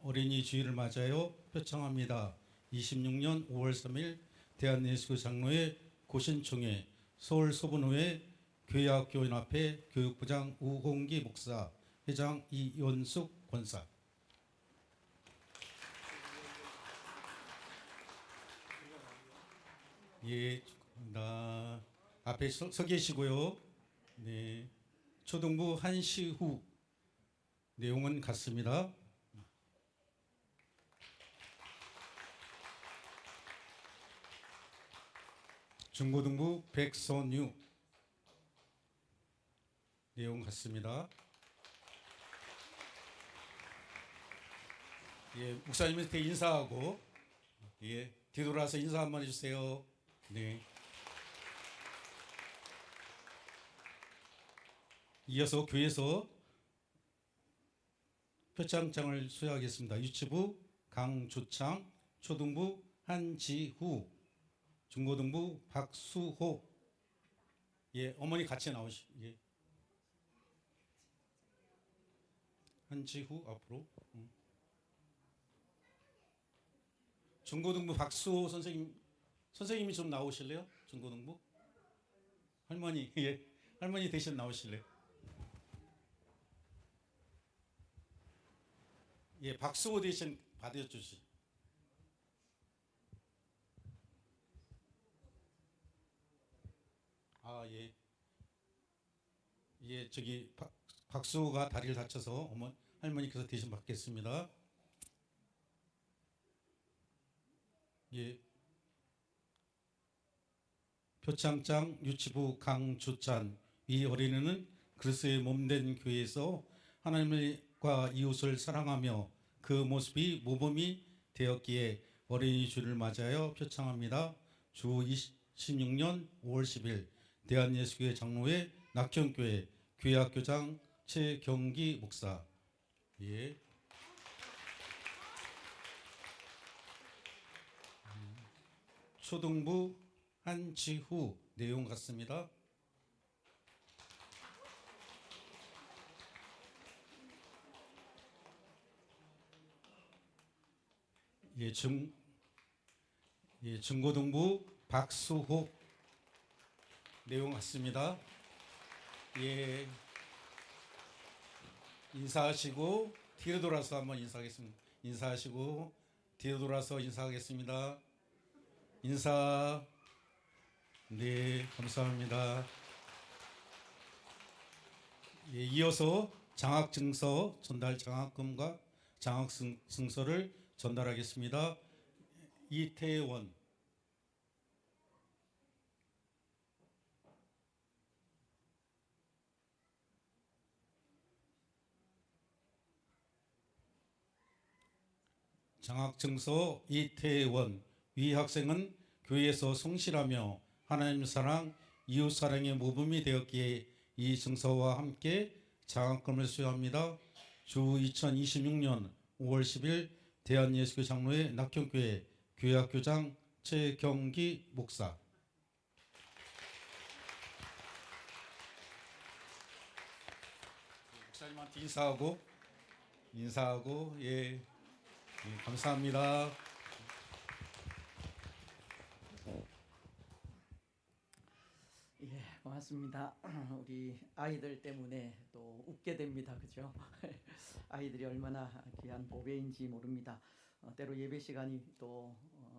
어린이 주일을 맞아요 표창합니다. 26년 5월 3일 대한예수교 장로회 고신총회 서울소분호회 교회학교연합회 교육부장 우홍기 목사, 회장 이연숙 권사. 예, 축하합니다. 앞에 서 계시고요. 네, 초등부 한시후 내용은 같습니다. 중고등부 백선유 내용 같습니다. 예, 목사님한테 인사하고 예, 뒤돌아서 인사 한번 해주세요. 네. 이어서 교회에서 표창장을 수여하겠습니다. 유치부 강주창, 초등부 한지후, 중고등부 박수호. 예, 어머니 같이 나오시. 예. 한지후 앞으로. 중고등부 박수호 선생님이 좀 나오실래요? 중고등부 할머니. 예, 할머니 대신 나오실래요? 예, 박수호 대신 받아주시. 예. 예, 저기 박수가 다리를 다쳐서 할머니께서 대신 받겠습니다. 예. 표창장 유치부 강주찬. 이 어린이는 그리스도의 몸된 교회에서 하나님과 이웃을 사랑하며 그 모습이 모범이 되었기에 어린이 주를 맞이하여 표창합니다. 주 26년 5월 10일 대한예수교회 장로회 낙천교회 교회학교장 최경기 목사. 예. 초등부 한지후 내용 같습니다. 예, 중고등부 박수호 내용 같습니다. 예, 인사하시고 뒤로 돌아서 한번 인사하겠습니다. 인사하시고 뒤로 돌아서 인사하겠습니다. 인사. 네, 감사합니다. 예, 이어서 장학증서 전달 장학금과 장학증서를 전달하겠습니다. 이태원. 장학증서 이태원. 위 학생은 교회에서 성실하며 하나님 사랑, 이웃 사랑의 모범이 되었기에 이 증서와 함께 장학금을 수여합니다. 주 2026년 5월 10일 대한예수교 장로회 낙현교회 교회학교장 최경기 목사. 목사님한테 인사하고 예, 감사합니다. 예, 고맙습니다. 우리 아이들 때문에 또 웃게 됩니다. 그죠? 아이들이 얼마나 귀한 보배인지 모릅니다. 때로 예배 시간이 또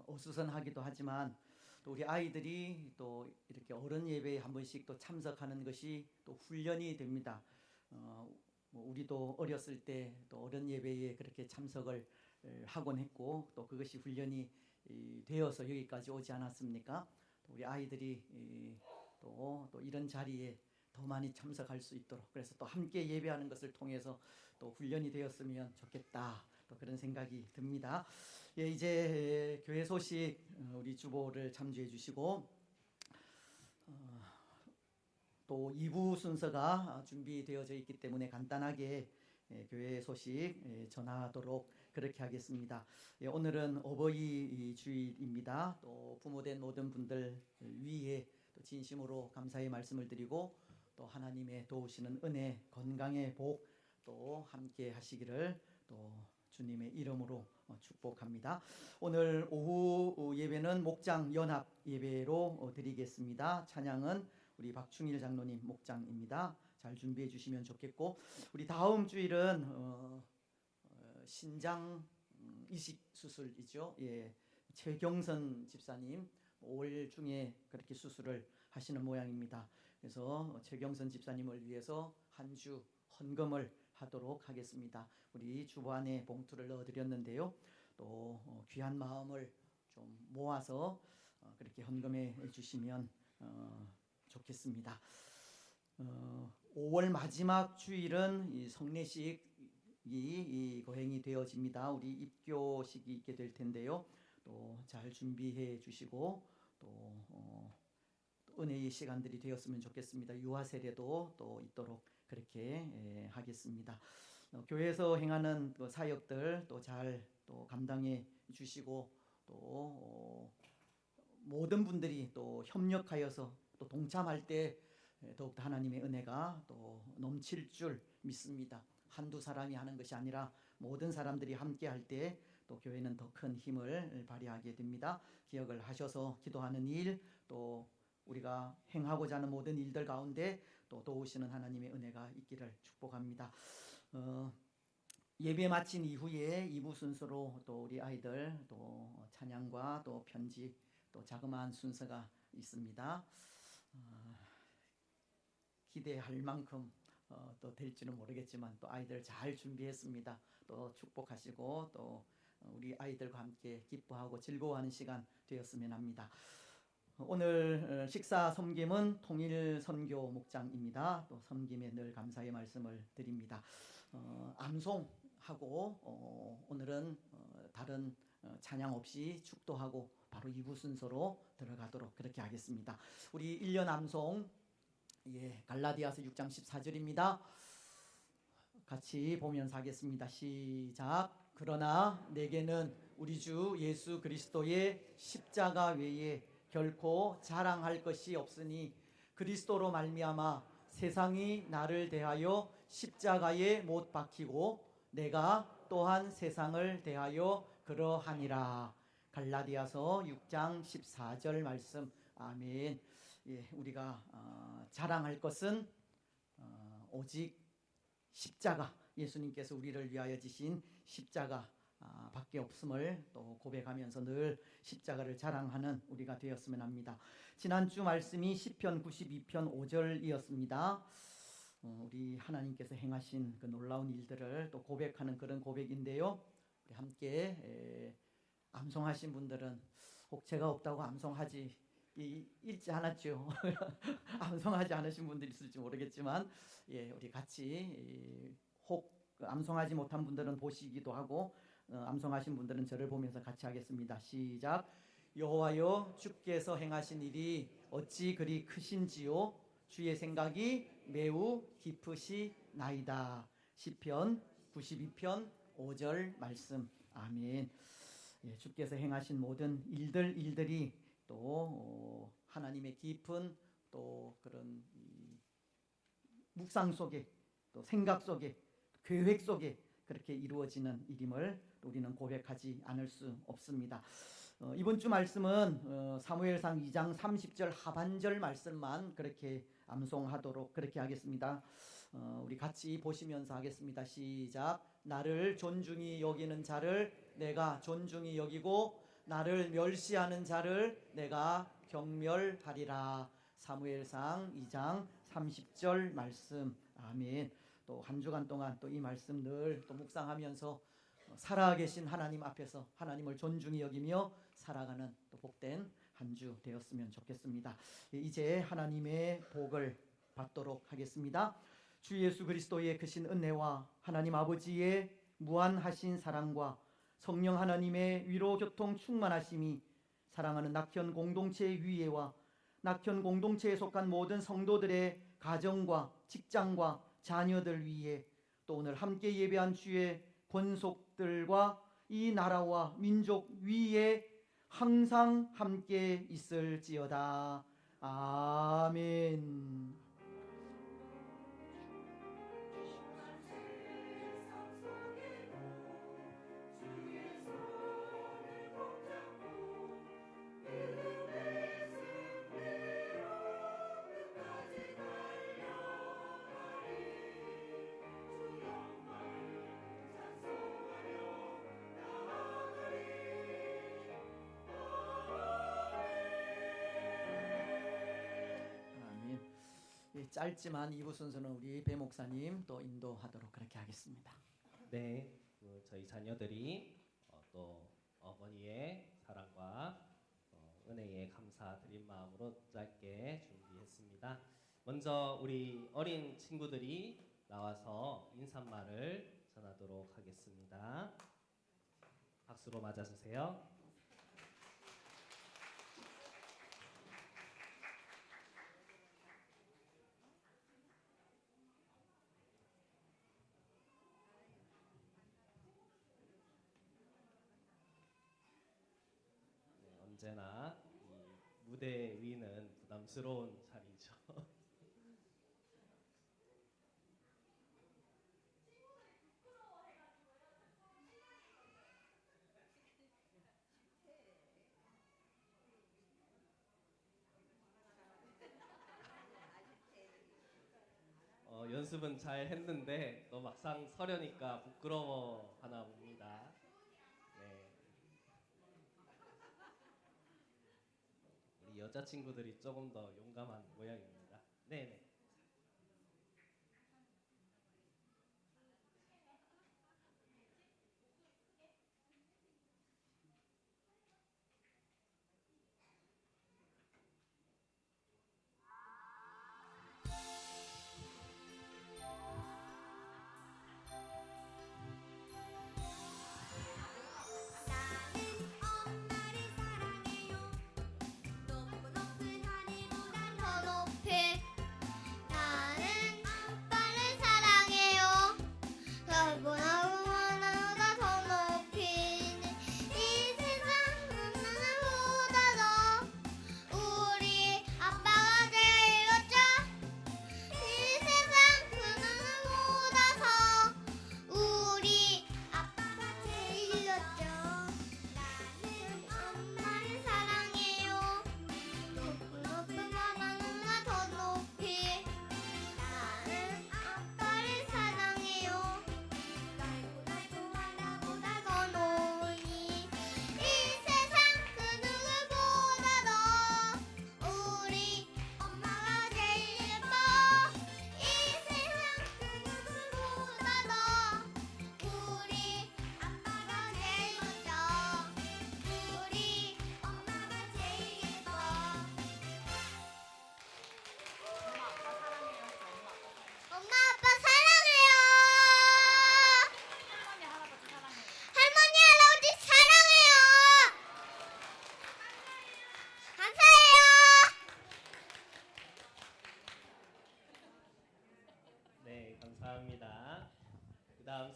어수선하기도 하지만 또 우리 아이들이 또 이렇게 어른 예배에 한 번씩 또 참석하는 것이 또 훈련이 됩니다. 뭐 우리도 어렸을 때 또 어른 예배에 그렇게 참석을 하곤 했고 또 그것이 훈련이 되어서 여기까지 오지 않았습니까? 또 우리 아이들이 또 이런 자리에 더 많이 참석할 수 있도록 그래서 또 함께 예배하는 것을 통해서 또 훈련이 되었으면 좋겠다. 또 그런 생각이 듭니다. 예, 이제 교회 소식 우리 주보를 참조해 주시고 또 2부 순서가 준비되어져 있기 때문에 간단하게 교회 소식 전하도록 그렇게 하겠습니다. 오늘은 어버이 주일입니다. 또 부모된 모든 분들 위에 또 진심으로 감사의 말씀을 드리고 또 하나님의 도우시는 은혜, 건강의 복 또 함께 하시기를 또 주님의 이름으로 축복합니다. 오늘 오후 예배는 목장 연합 예배로 드리겠습니다. 찬양은 우리 박충일 장로님 목장입니다. 잘 준비해 주시면 좋겠고 우리 다음 주일은 신장 이식 수술이죠. 예, 최경선 집사님 5월 중에 그렇게 수술을 하시는 모양입니다. 그래서 최경선 집사님을 위해서 한 주 헌금을 하도록 하겠습니다. 우리 주보안에 봉투를 넣어드렸는데요. 또 귀한 마음을 좀 모아서 그렇게 헌금해 주시면 좋겠습니다. 5월 마지막 주일은 이 성례식이 거행이 되어집니다. 우리 입교식이 있게 될 텐데요. 또 잘 준비해 주시고 또 은혜의 시간들이 되었으면 좋겠습니다. 유아 세례도 또 있도록 그렇게 하겠습니다. 교회에서 행하는 그 사역들 또 잘 또 감당해 주시고 또 모든 분들이 또 협력하여서 또 동참할 때 더욱더 하나님의 은혜가 또 넘칠 줄 믿습니다. 한두 사람이 하는 것이 아니라 모든 사람들이 함께 할 때 또 교회는 더 큰 힘을 발휘하게 됩니다. 기억을 하셔서 기도하는 일, 또 우리가 행하고자 하는 모든 일들 가운데 또 도우시는 하나님의 은혜가 있기를 축복합니다. 예배 마친 이후에 2부 순서로 또 우리 아이들 또 찬양과 또 편지 또 자그마한 순서가 있습니다. 기대할 만큼 또 될지는 모르겠지만 또 아이들 잘 준비했습니다. 또 축복하시고 또 우리 아이들과 함께 기뻐하고 즐거워하는 시간 되었으면 합니다. 오늘 식사 섬김은 통일 선교 목장입니다. 또 섬김에 늘 감사의 말씀을 드립니다. 암송하고 오늘은 다른 찬양 없이 축도하고 바로 2부 순서로 들어가도록 그렇게 하겠습니다. 우리 1년 암송 갈라디아서 6장 14절입니다. 같이 보면서 하겠습니다. 시작. 그러나 내게는 우리 주 예수 그리스도의 십자가 외에 결코 자랑할 것이 없으니 그리스도로 말미암아 세상이 나를 대하여 십자가에 못 박히고 내가 또한 세상을 대하여 그러하니라. 갈라디아서 6장 14절 말씀. 아멘. 우리가 자랑할 것은 오직 십자가, 예수님께서 우리를 위하여 지신 십자가 밖에 없음을 또 고백하면서 늘 십자가를 자랑하는 우리가 되었으면 합니다. 지난주 말씀이 시편 92편 5절이었습니다. 우리 하나님께서 행하신 그 놀라운 일들을 또 고백하는 그런 고백인데요. 우리 함께 암송하신 분들은 혹 제가 없다고 암송하지 읽지 않았죠. 암송하지 않으신 분들이 있을지 모르겠지만 우리 같이 혹 암송하지 못한 분들은 보시기도 하고 암송하신 분들은 저를 보면서 같이 하겠습니다. 시작. 여호와여 주께서 행하신 일이 어찌 그리 크신지요. 주의 생각이 매우 깊으시나이다. 시편 92편 5절 말씀. 아멘. 주께서 행하신 모든 일들이 또 하나님의 깊은 또 그런 묵상 속에 또 생각 속에 계획 속에 그렇게 이루어지는 일임을 우리는 고백하지 않을 수 없습니다. 이번 주 말씀은 사무엘상 2장 30절 하반절 말씀만 그렇게 암송하도록 그렇게 하겠습니다. 우리 같이 보시면서 하겠습니다. 시작. 나를 존중히 여기는 자를 내가 존중히 여기고 나를 멸시하는 자를 내가 경멸하리라. 사무엘상 2장 30절 말씀. 아멘. 또 한 주간 동안 또 이 말씀 늘 또 묵상하면서 살아계신 하나님 앞에서 하나님을 존중히 여기며 살아가는 또 복된 한 주 되었으면 좋겠습니다. 이제 하나님의 복을 받도록 하겠습니다. 주 예수 그리스도의 크신 은혜와 하나님 아버지의 무한하신 사랑과 성령 하나님의 위로 교통 충만하심이 사랑하는 낙현 공동체의 위에와 낙현 공동체에 속한 모든 성도들의 가정과 직장과 자녀들 위에 또 오늘 함께 예배한 주의 권속들과 이 나라와 민족 위에 항상 함께 있을지어다. 아멘. 짧지만 2부 순서는 우리 배 목사님 또 인도하도록 그렇게 하겠습니다. 네, 저희 자녀들이 또 어머니의 사랑과 은혜에 감사드린 마음으로 짧게 준비했습니다. 먼저 우리 어린 친구들이 나와서 인사말을 전하도록 하겠습니다. 박수로 맞아주세요. 언제나 이 무대 위는 부담스러운 자리죠. 연습은 잘 했는데 또 막상 서려니까 부끄러워 하나 봅니다. 네. 우리 여자친구들이 조금 더 용감한 모양입니다. 네네.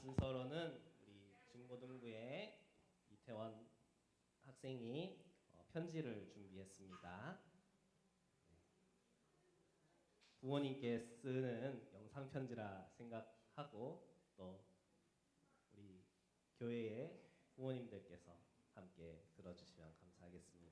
순서로는 우리 중고등부의 이태원 학생이 편지를 준비했습니다. 부모님께 쓰는 영상 편지라 생각하고 또 우리 교회의 부모님들께서 함께 들어주시면 감사하겠습니다.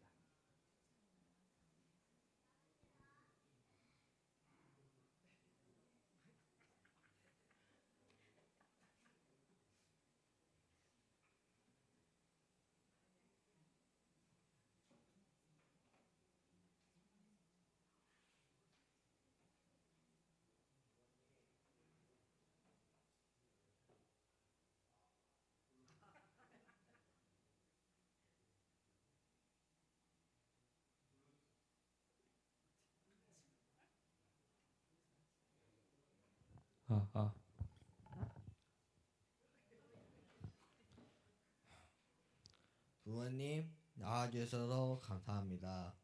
부모님 나와주셔서 감사합니다.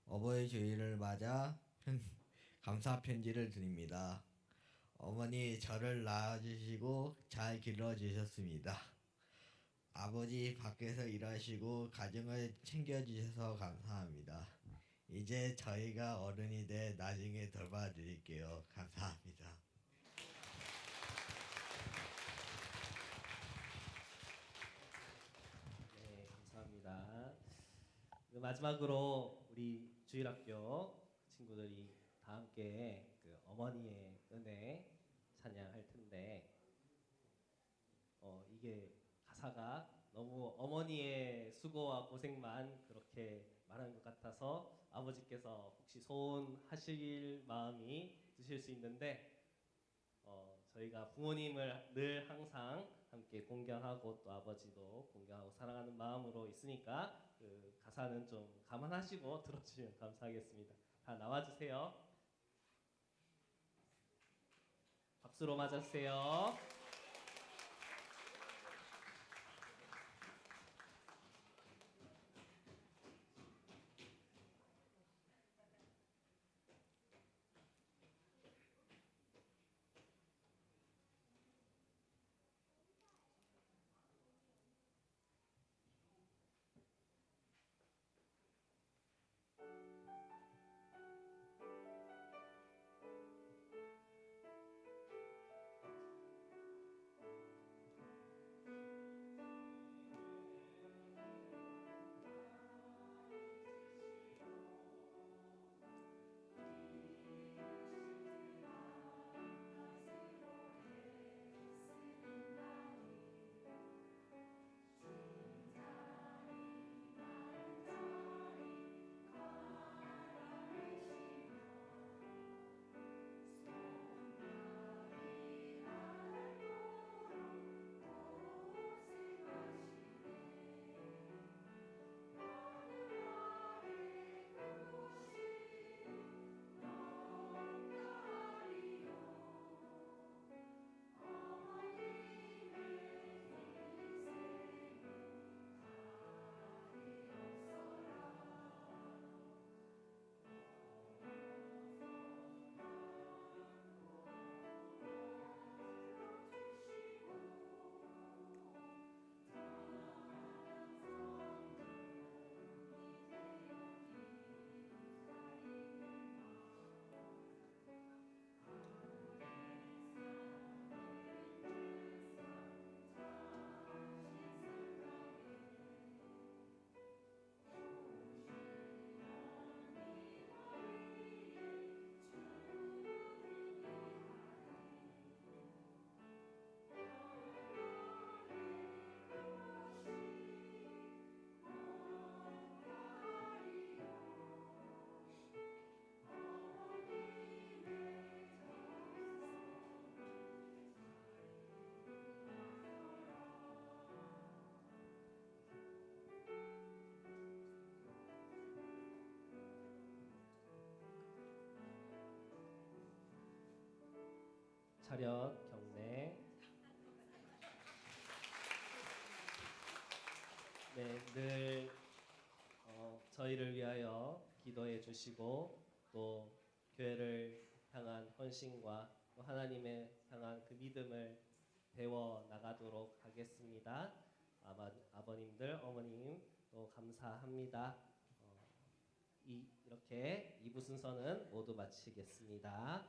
어버이 주일을 맞아 감사 편지를 드립니다. 어머니 저를 낳아주시고 잘 길러주셨습니다. 아버지 밖에서 일하시고 가정을 챙겨주셔서 감사합니다. 이제 저희가 어른이 돼 나중에 돌봐드릴게요. 감사합니다. 네, 감사합니다. 마지막으로 우리 주일학교 친구들이 다 함께 그 어머니의 은혜 찬양할 텐데 이게 가사가 너무 어머니의 수고와 고생만 그렇게 말하는 것 같아서 아버지께서 혹시 소원하실 마음이 드실 수 있는데 저희가 부모님을 늘 항상 함께 공경하고 또 아버지도 공경하고 사랑하는 마음으로 있으니까 그 가사는 좀 감안하시고 들어주시면 감사하겠습니다. 다 나와주세요. 박수로 맞아주세요. 차렷 경례. 네, 늘 저희를 위하여 기도해 주시고 또 교회를 향한 헌신과 또 하나님의 향한 그 믿음을 배워 나가도록 하겠습니다. 아버님들, 어머님 또 감사합니다. 이렇게 2부 순서는 모두 마치겠습니다.